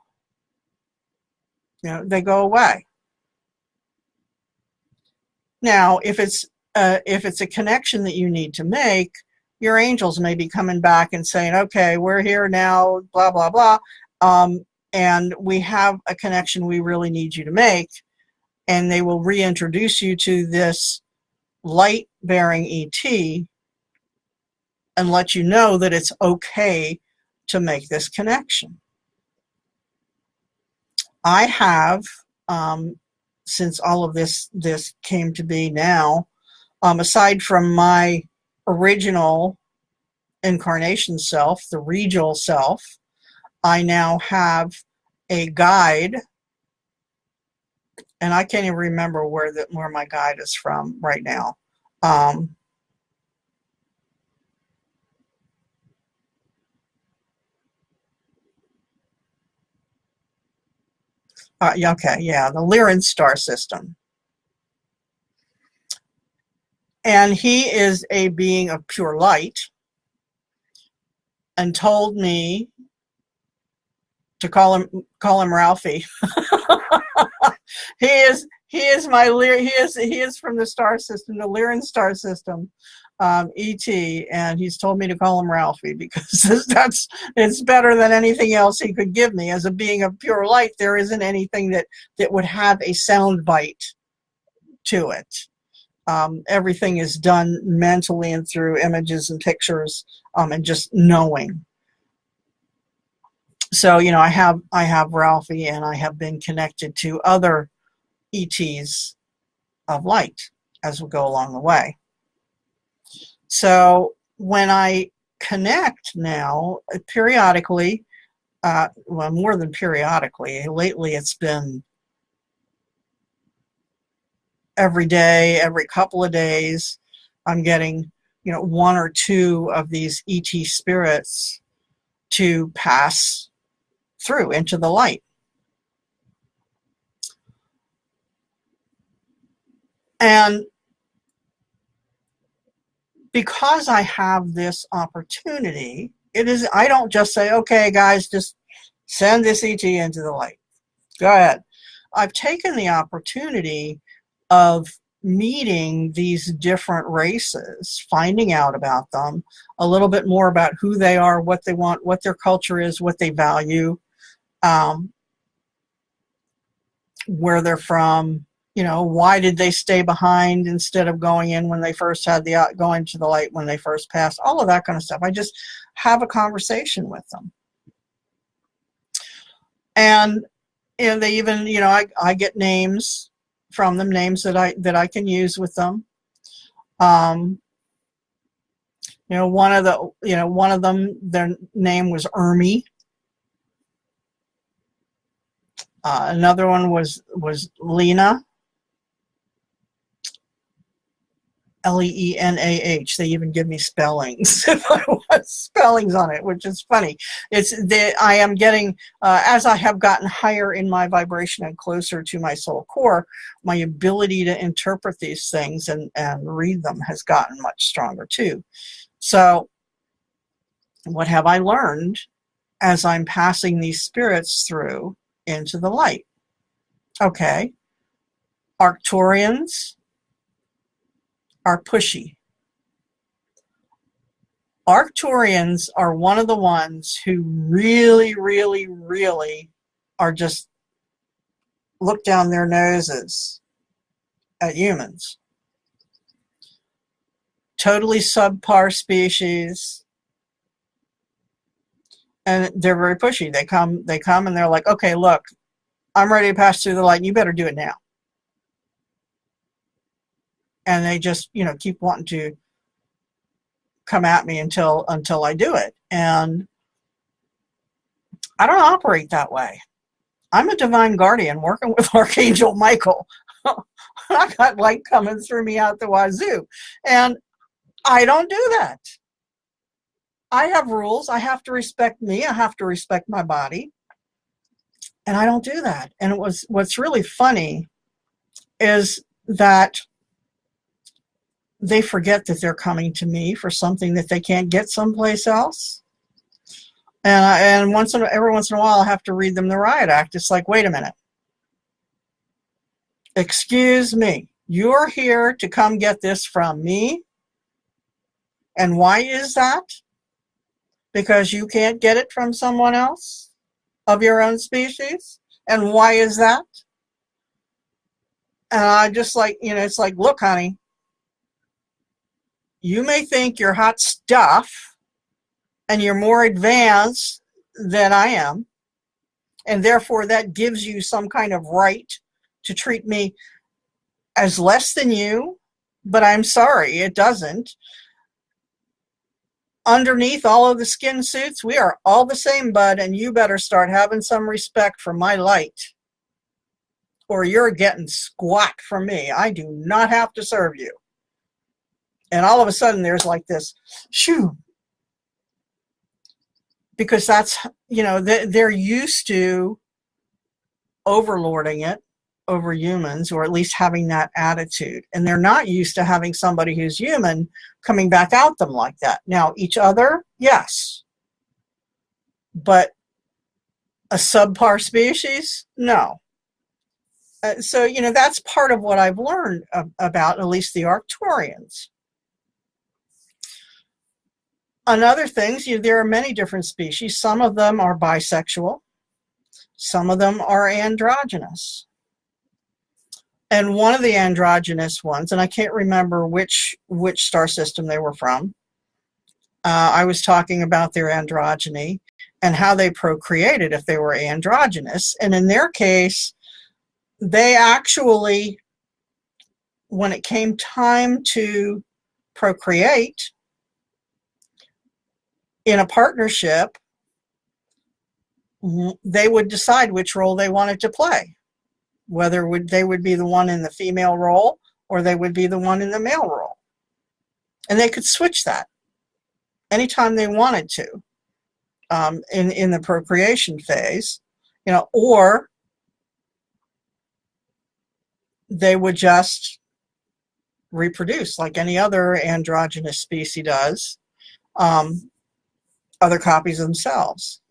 They go away. Now, if it's a connection that you need to make, your angels may be coming back and saying, okay, we're here now, blah, blah, blah, and we have a connection we really need you to make, and they will reintroduce you to this light-bearing ET and let you know that it's okay to make this connection. I have, since all of this came to be now, aside from my original incarnation self, the regal self, I now have a guide, and I can't even remember where my guide is from right now. Okay, yeah, the Lyran star system. And he is a being of pure light and told me to call him Ralphie. He is from the star system, the Lyran star system, ET, and he's told me to call him Ralphie because it's better than anything else he could give me. As a being of pure light, there isn't anything that would have a sound bite to it. Everything is done mentally and through images and pictures, and just knowing. So, I have Ralphie, and I have been connected to other ETs of light as we go along the way. So when I connect now, periodically, well, more than periodically, lately it's been every day, every couple of days, I'm getting, one or two of these ET spirits to pass through into the light. And because I have this opportunity, I don't just say, okay, guys, just send this ET into the light. Go ahead. I've taken the opportunity of meeting these different races, finding out about them, a little bit more about who they are, what they want, what their culture is, what they value, where they're from, why did they stay behind instead of going in when they first had going to the light when they first passed, all of that kind of stuff. I just have a conversation with them. And they even, I get names from them, names that I can use with them. One of them, their name was Ermi. Another one was Lena. Leenah. They even give me spellings if I want spellings on it, which is funny. I am getting, as I have gotten higher in my vibration and closer to my soul core, my ability to interpret these things and read them has gotten much stronger too. So what have I learned as I'm passing these spirits through into the light? Okay, Arcturians are pushy. Arcturians are one of the ones who really, really, really are just look down their noses at humans. totally subpar species, and they're very pushy. They come and they're like, okay, look, I'm ready to pass through the light, and you better do it now. And they just, keep wanting to come at me until I do it. And I don't operate that way. I'm a divine guardian working with Archangel Michael. I got light coming through me out the wazoo. And I don't do that. I have rules. I have to respect me. I have to respect my body. And I don't do that. And what's really funny is that they forget that they're coming to me for something that they can't get someplace else. And every once in a while, I have to read them the riot act. It's like, wait a minute. Excuse me. You're here to come get this from me. And why is that? Because you can't get it from someone else of your own species? And why is that? And I just like, it's like, look, honey, you may think you're hot stuff and you're more advanced than I am, and therefore that gives you some kind of right to treat me as less than you, but I'm sorry, it doesn't. Underneath all of the skin suits, we are all the same, bud, and you better start having some respect for my light, or you're getting squat from me. I do not have to serve you. And all of a sudden there's like this, shoo, because that's, they're used to overlording it over humans, or at least having that attitude. And they're not used to having somebody who's human coming back at them like that. Now, each other, yes. But a subpar species, no. So, that's part of what I've learned about at least the Arcturians. Another things, there are many different species. Some of them are bisexual. Some of them are androgynous. And one of the androgynous ones, and I can't remember which star system they were from, I was talking about their androgyny and how they procreated if they were androgynous. And in their case, they actually, when it came time to procreate in a partnership, they would decide which role they wanted to play. Whether they would be the one in the female role or they would be the one in the male role. And they could switch that anytime they wanted to in the procreation phase, or they would just reproduce like any other androgynous species does, other copies of themselves.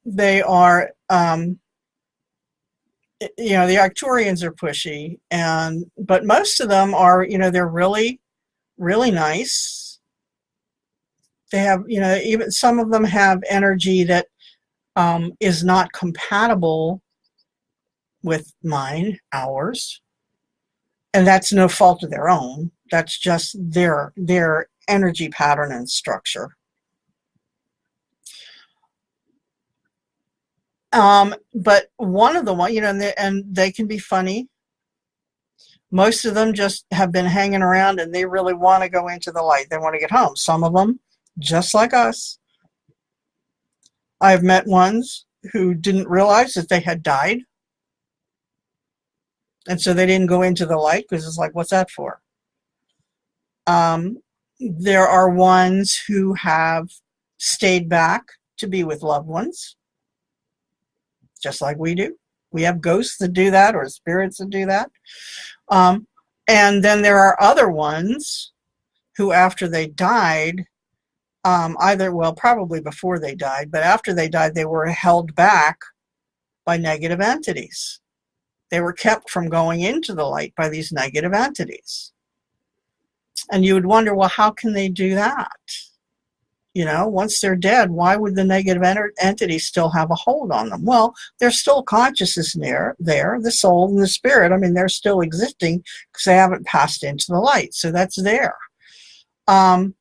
They are, the Arcturians are pushy, but most of them are, they're really, really nice. They have, even some of them have energy that is not compatible with ours, and that's no fault of their own. That's just their energy pattern and structure. But one of the ones, and they can be funny. Most of them just have been hanging around and they really want to go into the light. They want to get home. Some of them, just like us. I've met ones who didn't realize that they had died. And so they didn't go into the light because it's like, what's that for? There are ones who have stayed back to be with loved ones. Just like we do. We have ghosts that do that, or spirits that do that. And then there are other ones who, after they died, probably before they died, but after they died, they were held back by negative entities. They were kept from going into the light by these negative entities. And you would wonder, well, how can they do that? You know, once they're dead, why would the negative entity still have a hold on them? Well, there's still consciousness there, the soul and the spirit. I mean, they're still existing because they haven't passed into the light. So that's there. And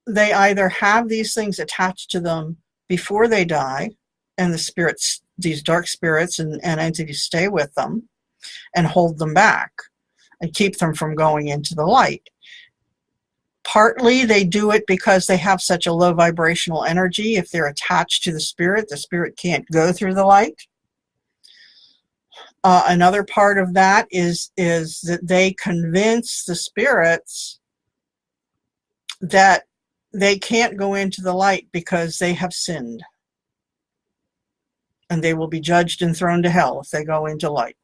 they either have these things attached to them before they die, and the spirits, these dark spirits and entities stay with them and hold them back and keep them from going into the light. Partly they do it because they have such a low vibrational energy. If they're attached to the spirit can't go through the light. Another part of that is that they convince the spirits that they can't go into the light because they have sinned. And they will be judged and thrown to hell if they go into light.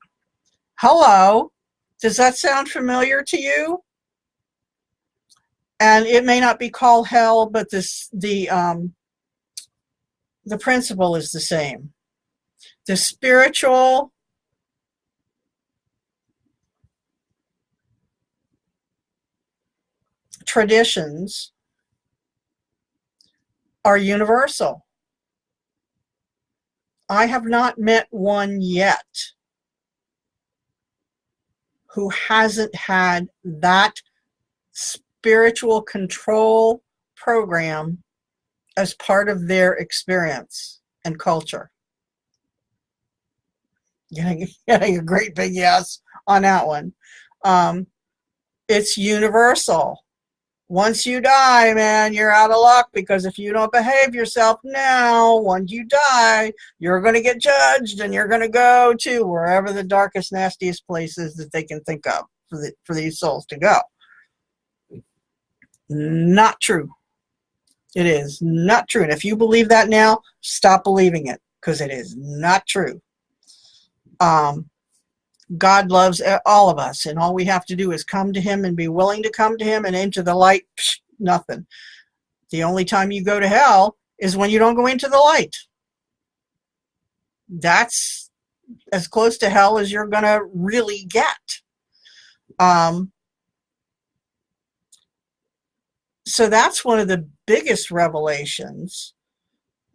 Hello? Does that sound familiar to you? And it may not be called hell, but the principle is the same. The spiritual traditions are universal. I have not met one yet who hasn't had that spiritual control program as part of their experience and culture. Getting a great big yes on that one. It's universal. Once you die, man, you're out of luck, because if you don't behave yourself now, once you die, you're going to get judged and you're going to go to wherever the darkest, nastiest places that they can think of for these souls to go. Not true. It is not true. And if you believe that now, stop believing it, because it is not true. God loves all of us, and all we have to do is come to him and be willing to come to him, and into the light, nothing. The only time you go to hell is when you don't go into the light. That's as close to hell as you're going to really get. So that's one of the biggest revelations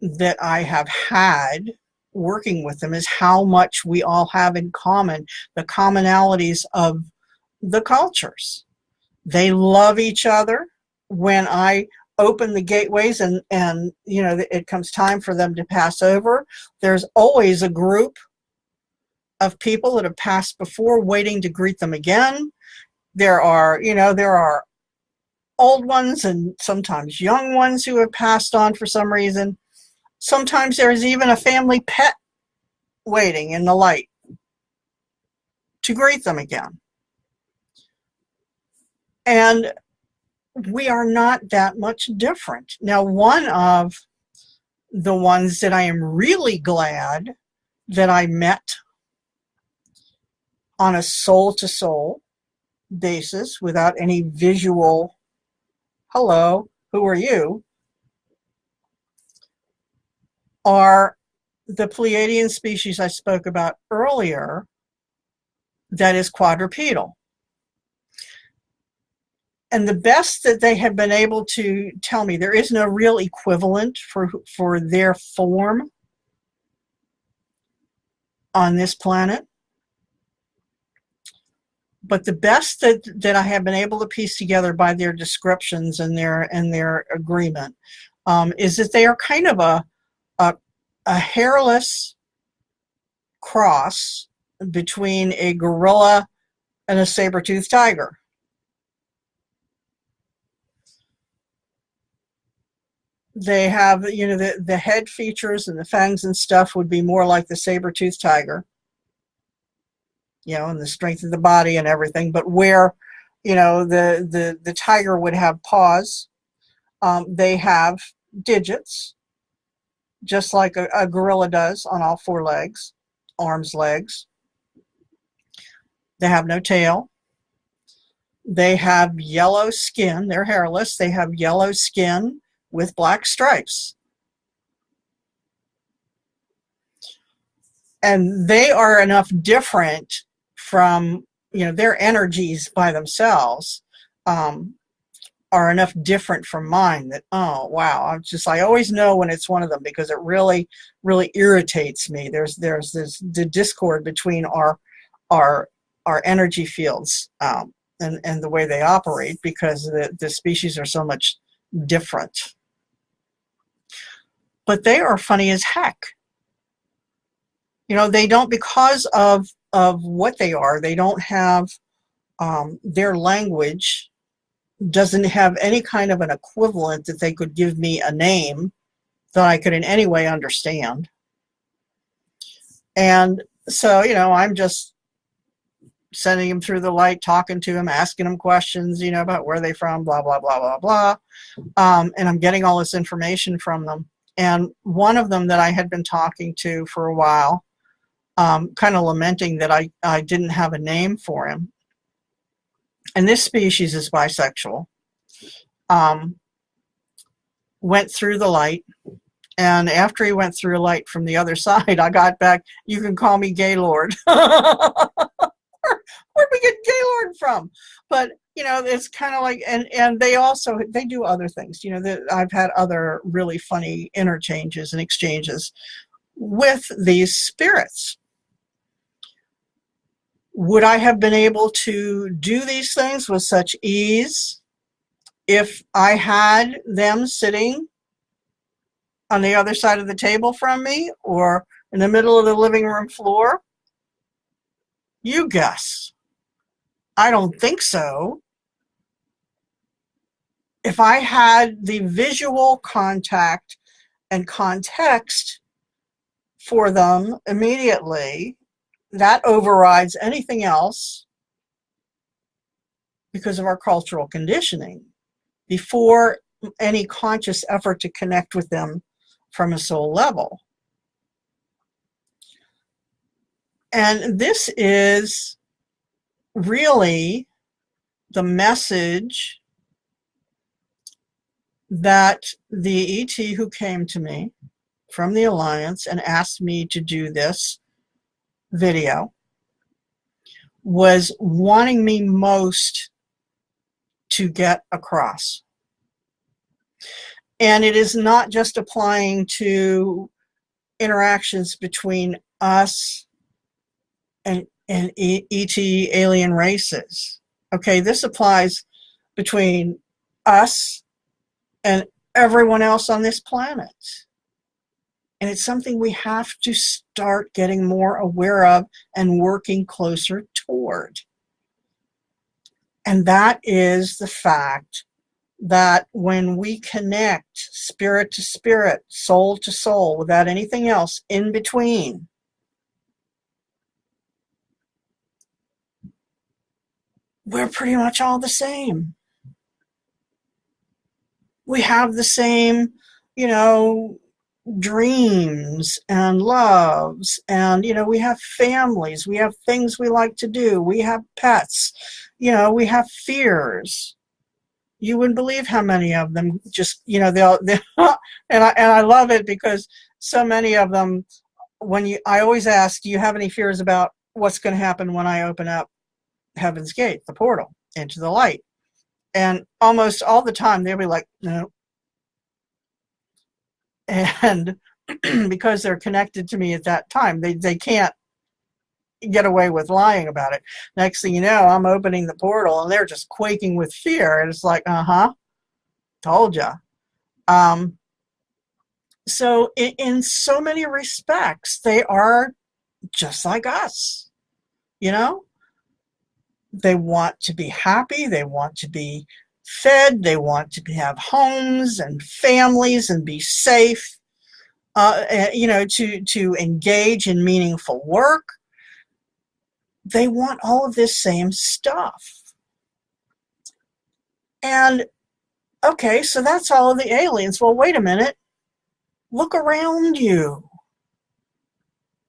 that I have had working with them, is how much we all have in common, the commonalities of the cultures. They love each other. When I open the gateways and you know, it comes time for them to pass over, there's always a group of people that have passed before waiting to greet them again. There are old ones and sometimes young ones who have passed on for some reason. Sometimes there's even a family pet waiting in the light to greet them again. And we are not that much different. Now, one of the ones that I am really glad that I met on a soul-to-soul basis without any visual, hello, who are you, are the Pleiadian species I spoke about earlier, that is quadrupedal. And the best that they have been able to tell me, there is no real equivalent for their form on this planet. But the best that I have been able to piece together by their descriptions and their agreement is that they are kind of a hairless cross between a gorilla and a saber-toothed tiger. They have, the head features and the fangs and stuff would be more like the saber-toothed tiger, and the strength of the body and everything. But where, the tiger would have paws, they have digits, just like a gorilla does on all four legs, arms, legs. They have no tail. They have yellow skin. They're hairless. They have yellow skin with black stripes. And they are enough different from, their energies by themselves. are enough different from mine that, oh wow, I always know when it's one of them, because it really irritates me. There's the discord between our energy fields, and the way they operate, because the species are so much different. But they are funny as heck. They don't, because of what they are, they don't have, their language doesn't have any kind of an equivalent that they could give me a name that I could in any way understand. And so, I'm just sending them through the light, talking to them, asking them questions, about where they're from, blah, blah, blah, blah, blah. And I'm getting all this information from them. And one of them that I had been talking to for a while, kind of lamenting that I didn't have a name for him. And this species is bisexual. Went through the light. And after he went through light from the other side, I got back, you can call me Gaylord. Where'd we get Gaylord from? But, it's kind of like, and they do other things. I've had other really funny interchanges and exchanges with these spirits. Would I have been able to do these things with such ease if I had them sitting on the other side of the table from me, or in the middle of the living room floor? You guess. I don't think so. If I had the visual contact and context for them immediately, that overrides anything else because of our cultural conditioning, before any conscious effort to connect with them from a soul level. And this is really the message that the ET who came to me from the Alliance and asked me to do this video was wanting me most to get across. And it is not just applying to interactions between us and ET alien races. Okay, this applies between us and everyone else on this planet. And it's something we have to start getting more aware of and working closer toward. And that is the fact that when we connect spirit to spirit, soul to soul, without anything else in between, we're pretty much all the same. We have the same, dreams and loves, and we have families, we have things we like to do, we have pets, we have fears. You wouldn't believe how many of them just, they'll and I love it, because so many of them, I always ask, do you have any fears about what's going to happen when I open up Heaven's Gate, the portal into the light? And almost all the time they'll be like, no. And because they're connected to me at that time, they can't get away with lying about it. Next thing you know, I'm opening the portal and they're just quaking with fear. And it's like, told ya. So in so many respects, they are just like us. They want to be happy. They want to be fed. They want to have homes and families and be safe, to engage in meaningful work. They want all of this same stuff. And, okay, so that's all of the aliens. Well, wait a minute. Look around you.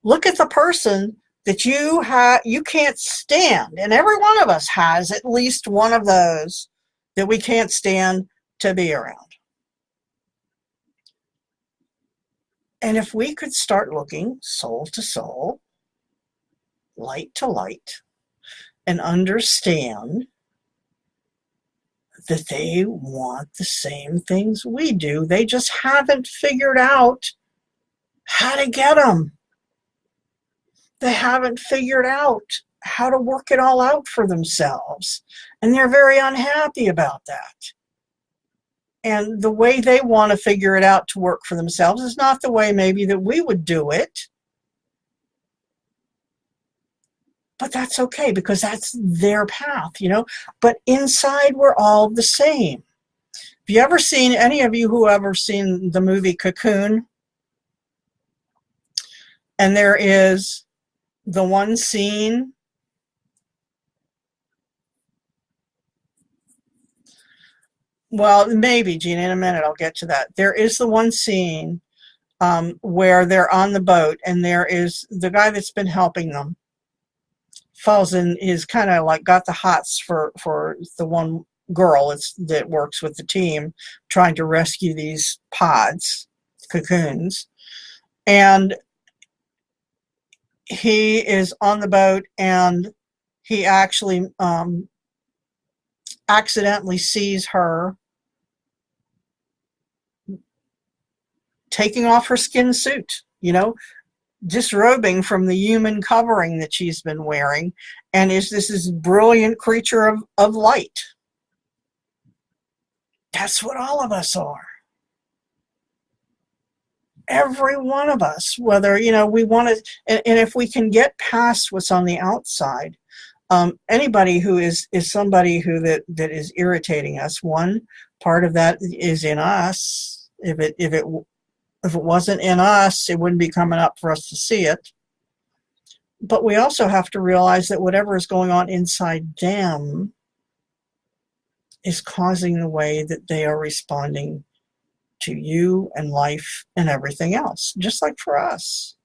Look at the person that you can't stand. And every one of us has at least one of those that we can't stand to be around. And if we could start looking soul to soul, light to light, and understand that they want the same things we do. They just haven't figured out how to get them. They haven't figured out how to work it all out for themselves. And they're very unhappy about that. And the way they want to figure it out to work for themselves is not the way maybe that we would do it. But that's okay, because that's their path, you know. But inside, we're all the same. Have you ever seen, any of you who ever seen the movie Cocoon? And there is the one scene well, maybe, Gina, in a minute I'll get to that. There is the one scene where they're on the boat, and there is the guy that's been helping them falls in, is kind of like got the hots for the one girl that works with the team trying to rescue these cocoons. And he is on the boat, and he actually accidentally sees her taking off her skin suit, you know, disrobing from the human covering that she's been wearing, and is this brilliant creature of light. That's what all of us are. Every one of us, whether, you know, we want to, and if we can get past what's on the outside, anybody who is somebody who that is irritating us, one part of that is in us. If it wasn't in us, it wouldn't be coming up for us to see it. But we also have to realize that whatever is going on inside them is causing the way that they are responding to you and life and everything else, just like for us.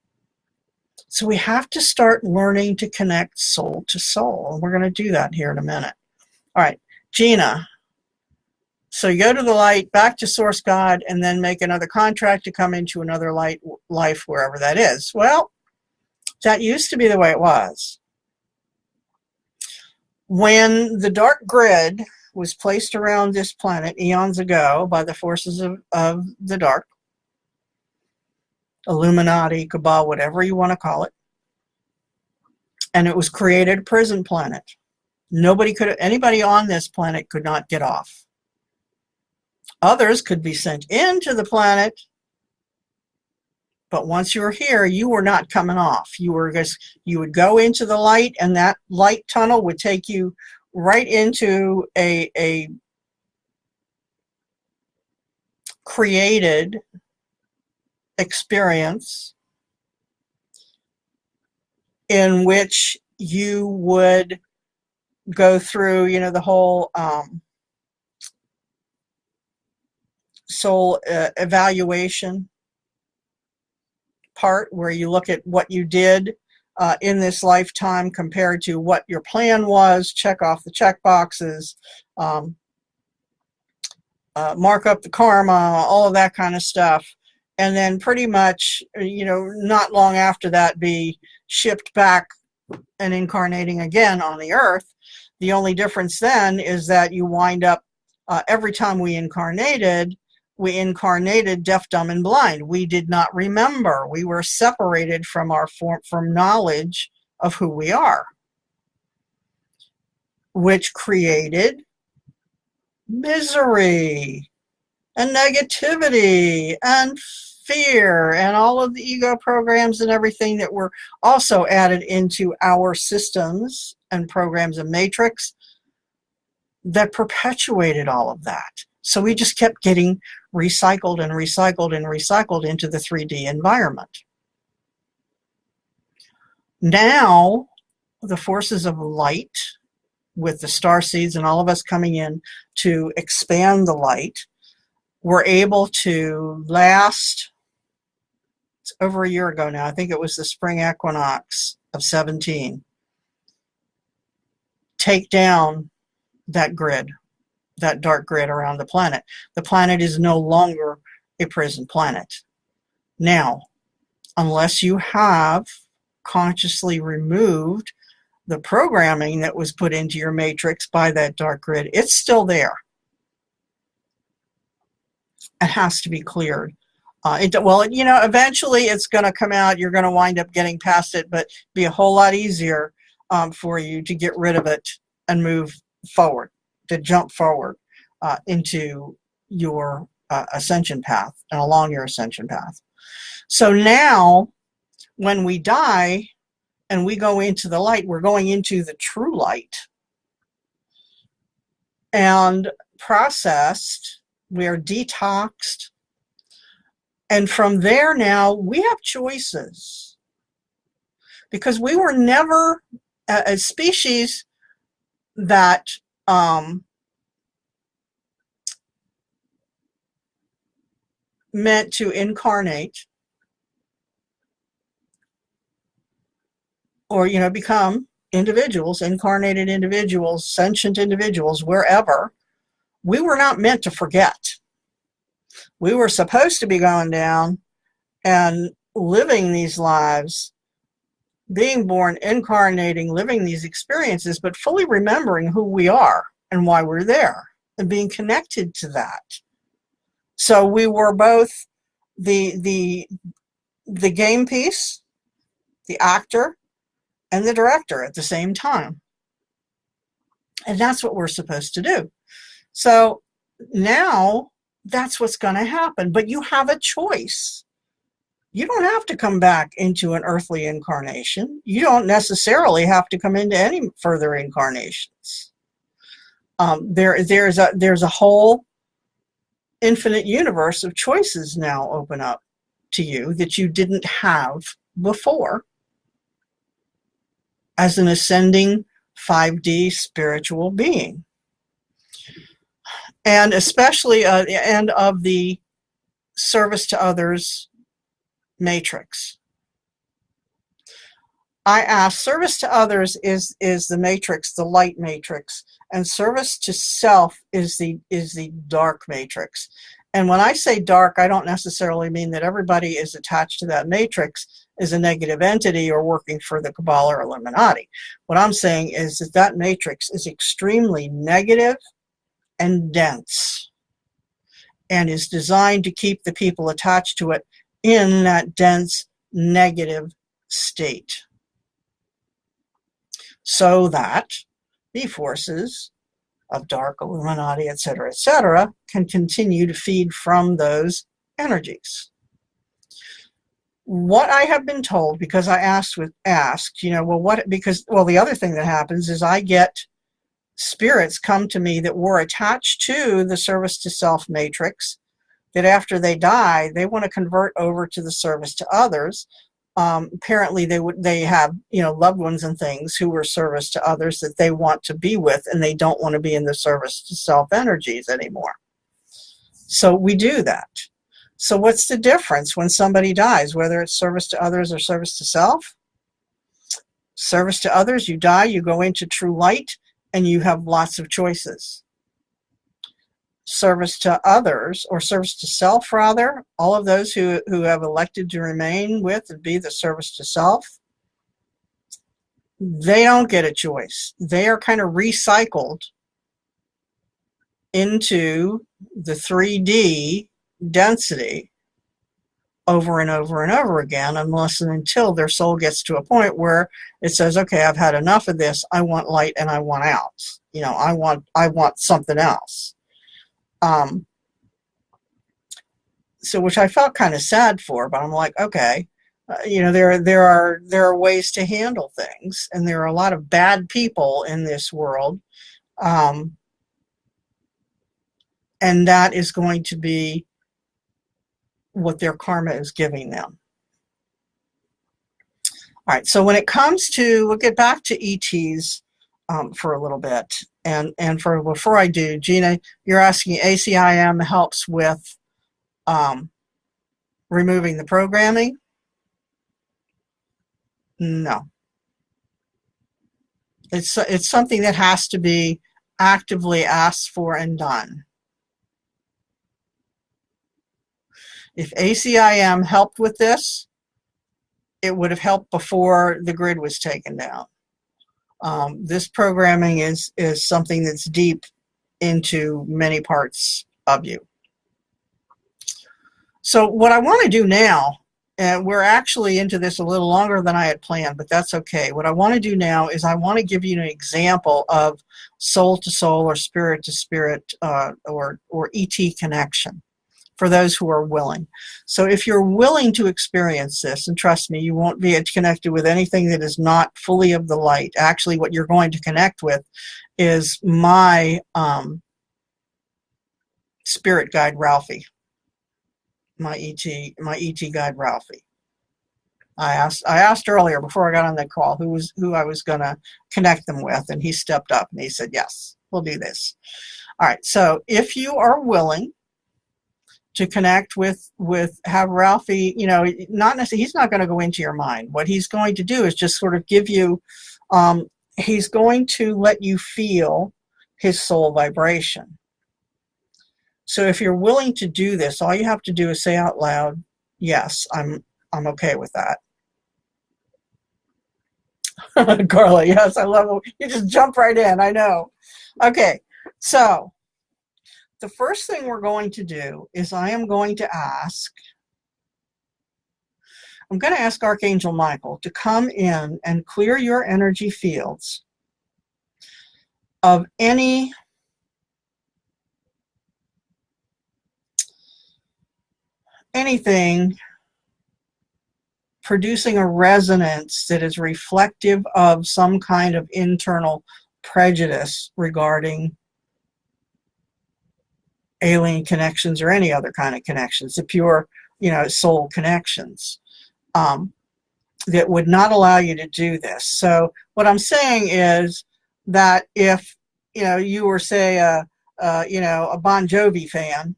So we have to start learning to connect soul to soul. And we're going to do that here in a minute. All right, Gina. So you go to the light, back to Source God, and then make another contract to come into another life, wherever that is. Well, that used to be the way it was. When the dark grid was placed around this planet eons ago by the forces of the dark, Illuminati, Cabal, whatever you want to call it, and it was created a prison planet. Anybody on this planet could not get off. Others could be sent into the planet, but once you were here, you were not coming off. You would go into the light, and that light tunnel would take you right into a created experience in which you would go through, you know, the whole soul evaluation part, where you look at what you did in this lifetime compared to what your plan was, check off the check boxes, mark up the karma, all of that kind of stuff. And then pretty much, you know, not long after that, be shipped back and incarnating again on the earth. The only difference then is that you wind up, every time we incarnated deaf, dumb, and blind. We did not remember. We were separated from from knowledge of who we are, which created misery and negativity and fear and all of the ego programs and everything that were also added into our systems and programs and matrix that perpetuated all of that. So we just kept getting recycled and recycled and recycled into the 3D environment. Now, the forces of light, with the star seeds and all of us coming in to expand the light, were able to last, it's over a year ago now, I think it was the spring equinox of 17, take down that grid, that dark grid around the planet. The planet is no longer a prison planet. Now, unless you have consciously removed the programming that was put into your matrix by that dark grid, it's still there. It has to be cleared. Eventually it's going to come out. You're going to wind up getting past it, but be a whole lot easier for you to get rid of it and move forward, to jump forward into your ascension path and along your ascension path. So now, when we die and we go into the light, we're going into the true light. And processed, we are detoxed. And from there now, we have choices. Because we were never a species that meant to incarnate or, become individuals, incarnated individuals, sentient individuals, wherever. We were not meant to forget. We were supposed to be going down and living these lives, being born, incarnating, living these experiences, but fully remembering who we are and why we're there and being connected to that. So we were both the game piece, the actor, and the director at the same time. And that's what we're supposed to do. So now that's what's going to happen. But you have a choice. You don't have to come back into an earthly incarnation. You don't necessarily have to come into any further incarnations. There's a whole infinite universe of choices now open up to you that you didn't have before as an ascending 5D spiritual being. And especially and of the service to others matrix. I asked, service to others is the matrix, the light matrix, and service to self is the dark matrix. And when I say dark, I don't necessarily mean that everybody is attached to that matrix is a negative entity or working for the Cabal or Illuminati. What I'm saying is that matrix is extremely negative and dense and is designed to keep the people attached to it in that dense negative state so that the forces of dark, Illuminati, etc., can continue to feed from those energies. What I have been told, because I asked, the other thing that happens is I get spirits come to me that were attached to the service to self matrix, that after they die, they want to convert over to the service to others. Apparently they have, loved ones and things who were service to others that they want to be with, and they don't want to be in the service to self energies anymore. So we do that. So what's the difference when somebody dies, whether it's service to others or service to self? Service to others, you die, you go into true light, and you have lots of choices. Service to others, or service to self rather, all of those who have elected to remain with and be the service to self, they don't get a choice. They are kind of recycled into the 3D density over and over and over again, unless and until their soul gets to a point where it says, okay, I've had enough of this, I want light and I want out. I want something else. So which I felt kind of sad for, but I'm like, okay, there are ways to handle things, and there are a lot of bad people in this world, and that is going to be what their karma is giving them. All right, so when it comes to, we'll get back to ETs for a little bit, and before I do, Gina, you're asking ACIM helps with removing the programming? No. It's something that has to be actively asked for and done. If ACIM helped with this, it would have helped before the grid was taken down. This programming is something that's deep into many parts of you. So what I want to do now, and we're actually into this a little longer than I had planned, but that's okay. What I want to do now is I want to give you an example of soul to soul or spirit to spirit or ET connection for those who are willing. So if you're willing to experience this, and trust me, you won't be connected with anything that is not fully of the light. Actually, what you're going to connect with is my spirit guide, Ralphie. My ET guide, Ralphie. I asked earlier before I got on that call who I was going to connect them with, and he stepped up and he said, yes, we'll do this. All right, so if you are willing to connect with have Ralphie, not necessarily, he's not going to go into your mind. What he's going to do is just sort of give you, he's going to let you feel his soul vibration. So if you're willing to do this, all you have to do is say out loud, yes, I'm okay with that. Carla, yes, I love it. You just jump right in, I know. Okay, so the first thing we're going to do is I'm going to ask Archangel Michael to come in and clear your energy fields of anything producing a resonance that is reflective of some kind of internal prejudice regarding alien connections or any other kind of connections, the pure, soul connections, that would not allow you to do this. So what I'm saying is that if, you were, say, a Bon Jovi fan,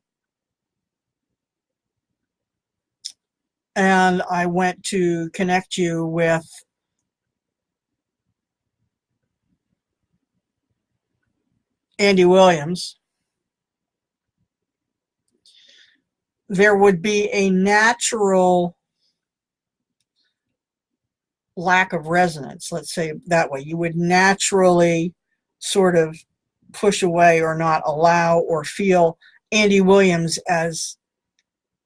and I went to connect you with Andy Williams, there would be a natural lack of resonance, let's say that way. You would naturally sort of push away or not allow or feel Andy Williams as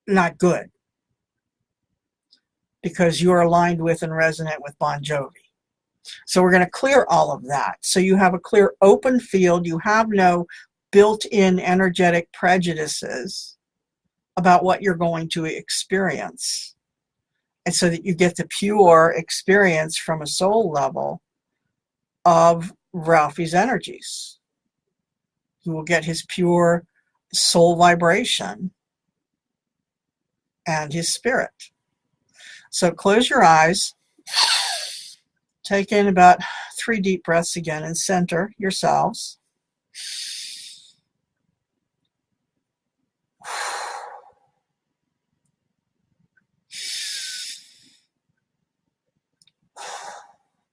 not good because you're aligned with and resonant with Bon Jovi. So we're going to clear all of that. So you have a clear open field. You have no built-in energetic prejudices about what you're going to experience. And so that you get the pure experience from a soul level of Ralphie's energies. You will get his pure soul vibration and his spirit. So close your eyes. Take in about 3 deep breaths again and center yourselves.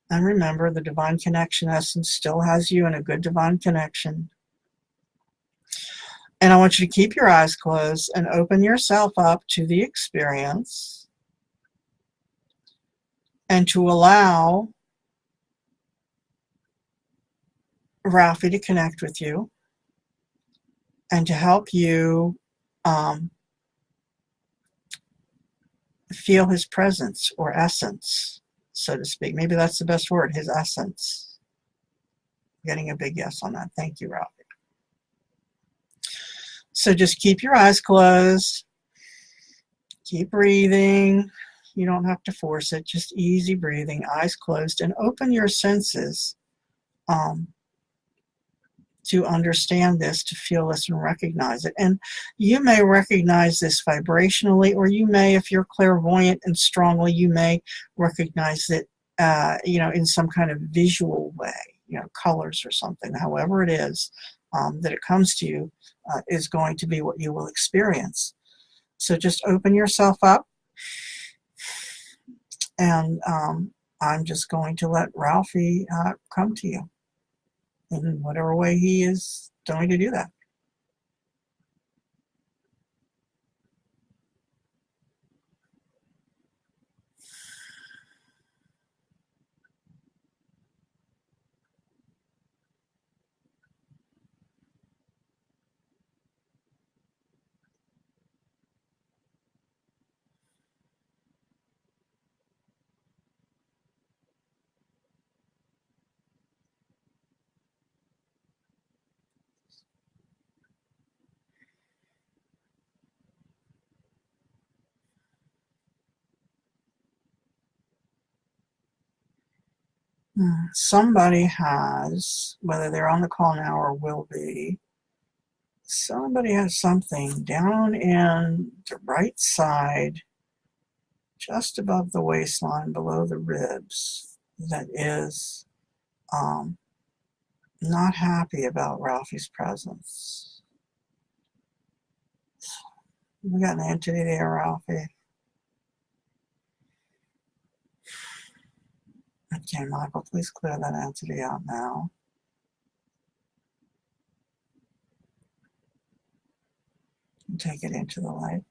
And remember, the divine connection essence still has you in a good divine connection. And I want you to keep your eyes closed and open yourself up to the experience and to allow Ralphie to connect with you and to help you feel his presence or essence, so to speak. Maybe that's the best word, his essence. Getting a big yes on that. Thank you, Ralphie. So just keep your eyes closed. Keep breathing. You don't have to force it. Just easy breathing, eyes closed, and open your senses to understand this, to feel this and recognize it. And you may recognize this vibrationally, or you may, if you're clairvoyant and strongly, you may recognize it, in some kind of visual way, colors or something. However it is that it comes to you is going to be what you will experience. So just open yourself up, and I'm just going to let Ralphie come to you in whatever way he is going to do that. Somebody has, whether they're on the call now or will be, somebody has something down in the right side, just above the waistline, below the ribs, that is not happy about Ralphie's presence. We got an entity there, Ralphie. Okay, Michael, please clear that entity out now. And take it into the light.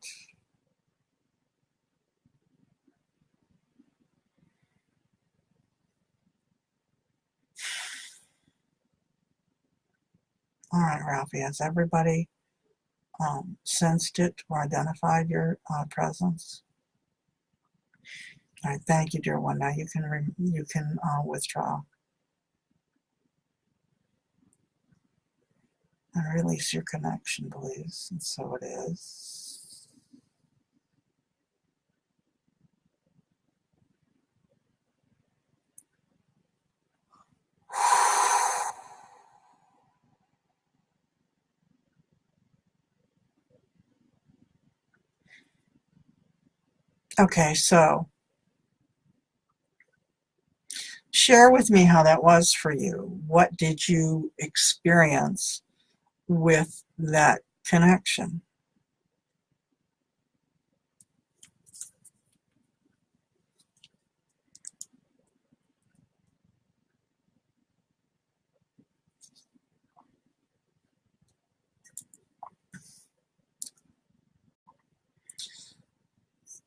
All right, Ralphie, has everybody sensed it or identified your presence? All right, thank you, dear one. Now you can withdraw and release your connection, please. And so it is. Okay, so share with me how that was for you. What did you experience with that connection?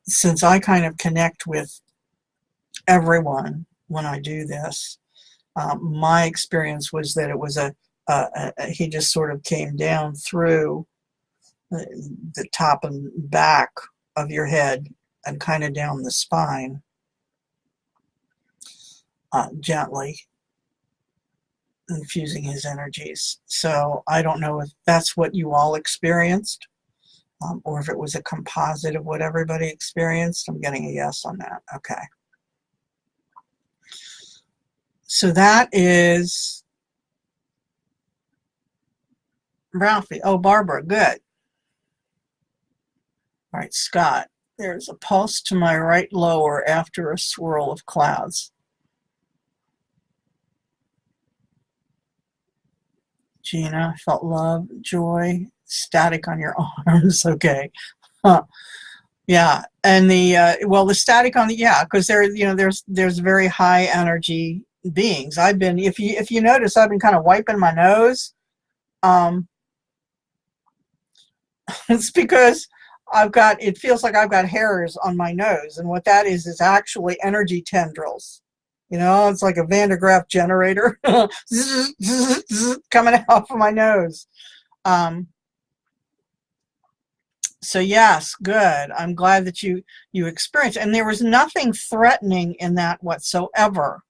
Since I kind of connect with everyone when I do this, my experience was that it was he just sort of came down through the top and back of your head and kind of down the spine gently, infusing his energies. So I don't know if that's what you all experienced or if it was a composite of what everybody experienced. I'm getting a yes on that. Okay. So that is Ralphie. Oh, Barbara, good. All right, Scott. There's a pulse to my right lower after a swirl of clouds. Gina, I felt love, joy, static on your arms. Okay. Huh. Yeah. And the static on because there's very high energy beings. I've been, if you notice, I've been kind of wiping my nose. It's because it feels like I've got hairs on my nose. And what that is actually energy tendrils. It's like a Van de Graaff generator coming out from my nose. So yes, good. I'm glad that you experienced, and there was nothing threatening in that whatsoever.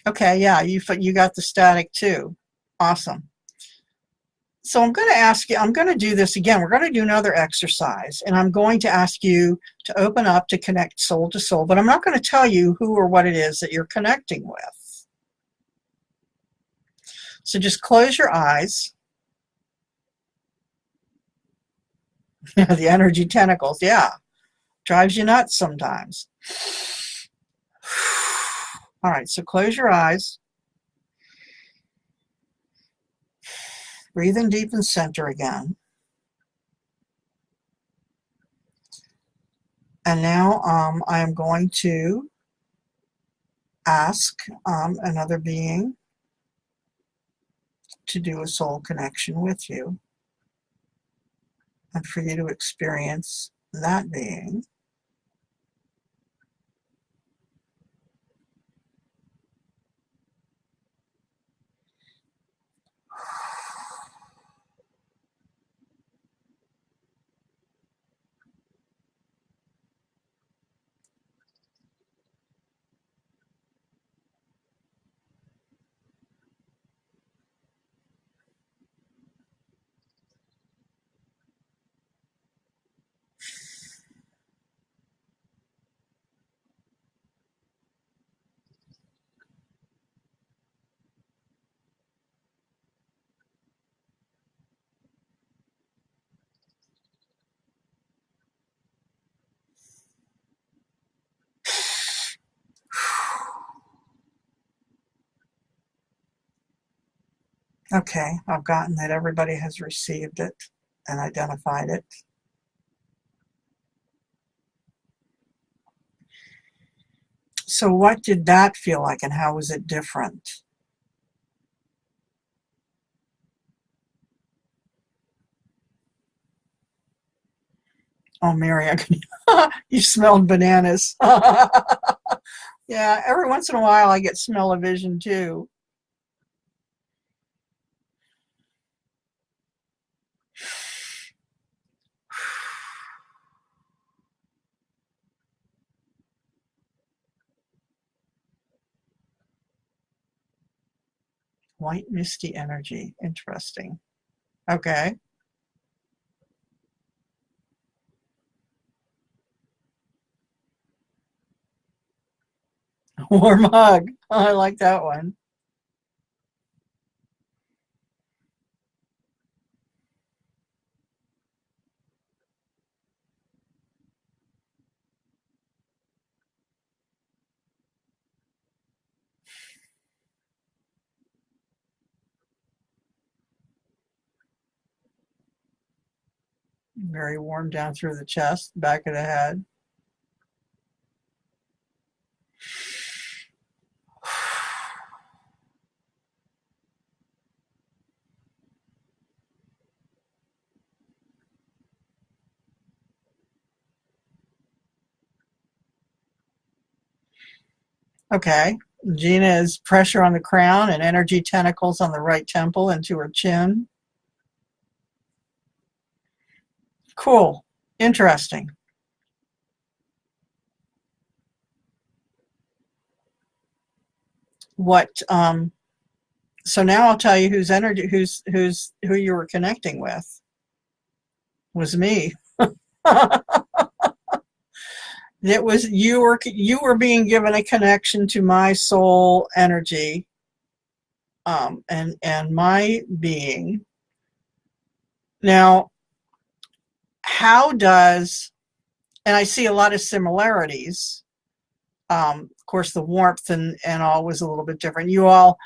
Okay, yeah, you got the static too. Awesome. So I'm going to ask you, I'm going to do this again. We're going to do another exercise, and I'm going to ask you to open up to connect soul to soul, but I'm not going to tell you who or what it is that you're connecting with. So just close your eyes. The energy tentacles, yeah. Drives you nuts sometimes. All right, so close your eyes. Breathe in deep and center again. And now I am going to ask another being to do a soul connection with you and for you to experience that being. Okay, I've gotten that everybody has received it and identified it. So what did that feel like, and how was it different? Oh, Mary, I can, you smelled bananas. Yeah, every once in a while I get smell-o-vision too. White misty energy. Interesting. Okay. Warm hug. I like that one. Very warm down through the chest, back of the head. Okay. Gina is pressure on the crown and energy tentacles on the right temple into her chin. Cool. Interesting. What so now I'll tell you whose energy who you were connecting with. Was me. It was you were being given a connection to my soul energy, and my being. Now, how does, and I see a lot of similarities. Of course, the warmth and all was a little bit different. You all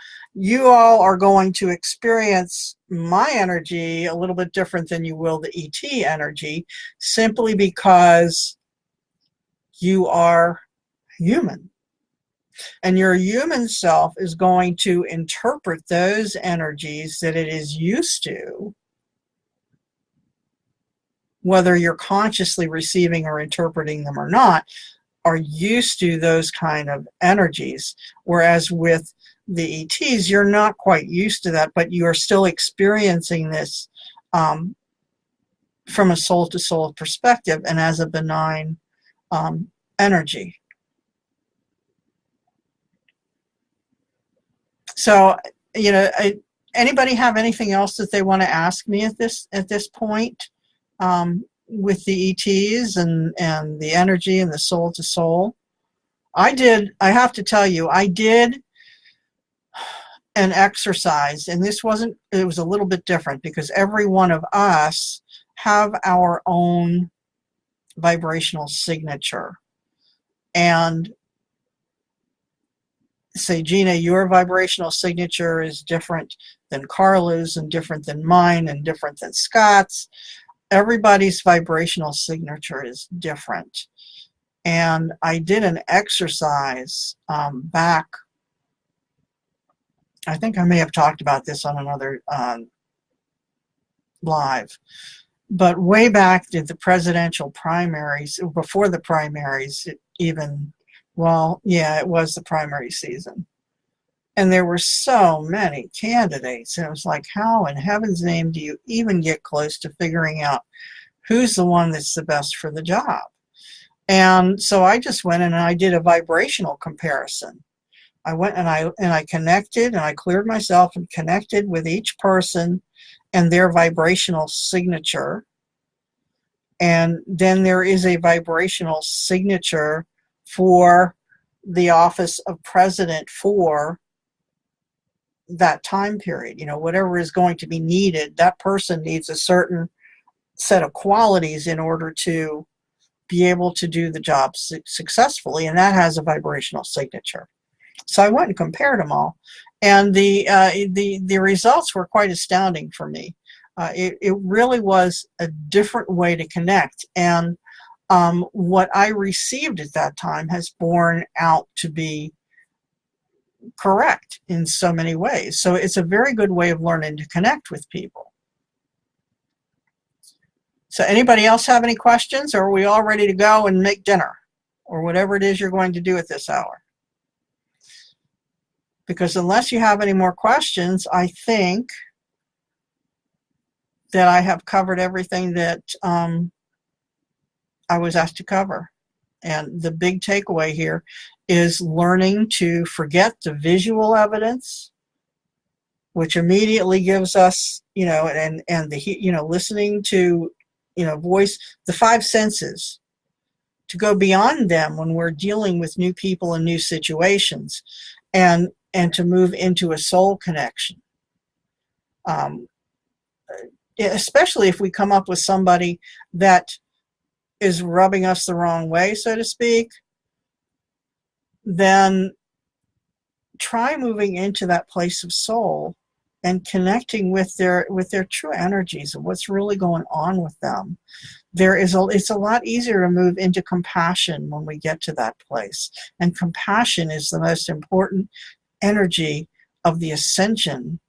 are going to experience my energy a little bit different than you will the ET energy, simply because you are human. And your human self is going to interpret those energies that it is used to, whether you're consciously receiving or interpreting them or not, are used to those kind of energies. Whereas with the ETs, you're not quite used to that, but you are still experiencing this from a soul-to-soul perspective and as a benign energy. So, anybody have anything else that they want to ask me at this point, with the ETs and the energy and the soul to soul? I have to tell you, I did an exercise, and it was a little bit different because every one of us have our own vibrational signature. And say, Gina, your vibrational signature is different than Carla's and different than mine and different than Scott's. Everybody's vibrational signature is different. And I did an exercise back, I think I may have talked about this on another live, but way back did the presidential primaries, before the primaries even, well, yeah, it was the primary season. And there were so many candidates. And it was like, how in heaven's name do you even get close to figuring out who's the one that's the best for the job? And so I just went and I did a vibrational comparison. I went and I connected and I cleared myself and connected with each person and their vibrational signature. And then there is a vibrational signature for the office of president for that time period. Whatever is going to be needed, that person needs a certain set of qualities in order to be able to do the job successfully, and that has a vibrational signature. So I went and compared them all, and the results were quite astounding for me. It really was a different way to connect, and what I received at that time has borne out to be correct in so many ways. So it's a very good way of learning to connect with people. So anybody else have any questions, or are we all ready to go and make dinner, or whatever it is you're going to do at this hour? Because unless you have any more questions, I think that I have covered everything that I was asked to cover. And the big takeaway here is learning to forget the visual evidence, which immediately gives us, and the, listening to, voice, the five senses, to go beyond them when we're dealing with new people and new situations, and to move into a soul connection. Especially if we come up with somebody that is rubbing us the wrong way, so to speak, then try moving into that place of soul and connecting with their true energies and what's really going on with them. It's a lot easier to move into compassion when we get to that place. And compassion is the most important energy of the ascension,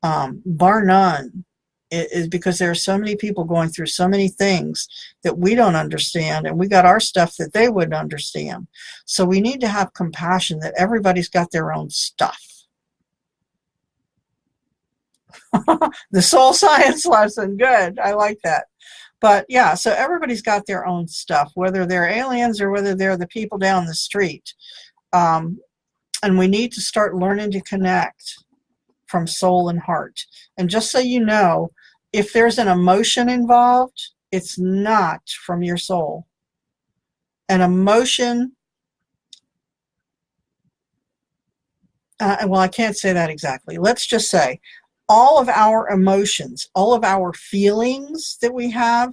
bar none. It is because there are so many people going through so many things that we don't understand, and we got our stuff that they wouldn't understand. So we need to have compassion that everybody's got their own stuff. The soul science lesson, good. I like that. But yeah, so everybody's got their own stuff, whether they're aliens or whether they're the people down the street. And we need to start learning to connect from soul and heart. And just so you know, if there's an emotion involved, it's not from your soul. An emotion, well, I can't say that exactly. Let's just say all of our emotions, all of our feelings that we have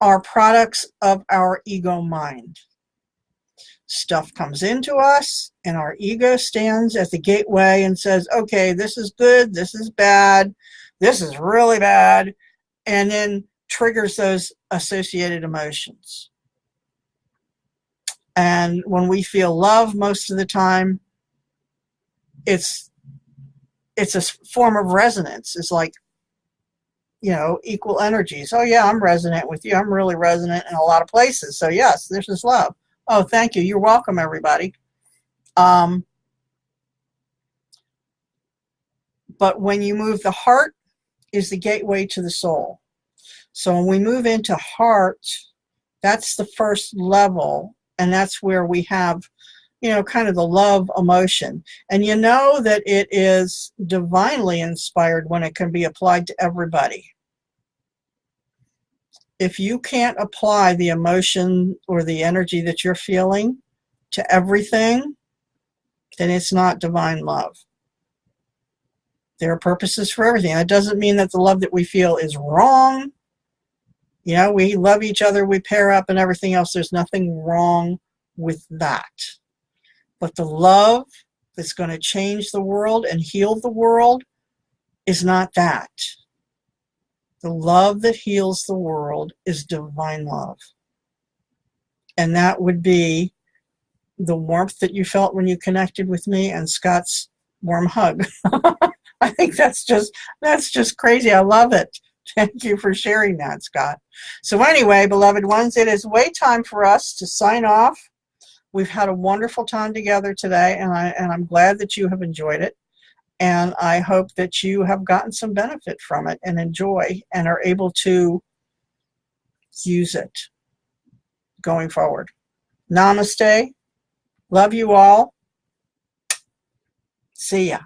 are products of our ego mind. Stuff comes into us, and our ego stands at the gateway and says, okay, this is good, this is bad, this is really bad, and then triggers those associated emotions. And when we feel love, most of the time, it's a form of resonance. It's like, equal energies. Oh yeah, I'm resonant with you. I'm really resonant in a lot of places. So yes, this is love. Oh, thank you. You're welcome, everybody. But when you move, the heart is the gateway to the soul. So when we move into heart, that's the first level, and that's where we have, kind of the love emotion. And you know that it is divinely inspired when it can be applied to everybody. If you can't apply the emotion or the energy that you're feeling to everything, then it's not divine love. There are purposes for everything. That doesn't mean that the love that we feel is wrong. We love each other, we pair up and everything else. There's nothing wrong with that. But the love that's going to change the world and heal the world is not that. The love that heals the world is divine love. And that would be the warmth that you felt when you connected with me and Scott's warm hug. I think that's just crazy. I love it. Thank you for sharing that, Scott. So anyway, beloved ones, it is way time for us to sign off. We've had a wonderful time together today, and I'm glad that you have enjoyed it. And I hope that you have gotten some benefit from it and enjoy and are able to use it going forward. Namaste. Love you all. See ya.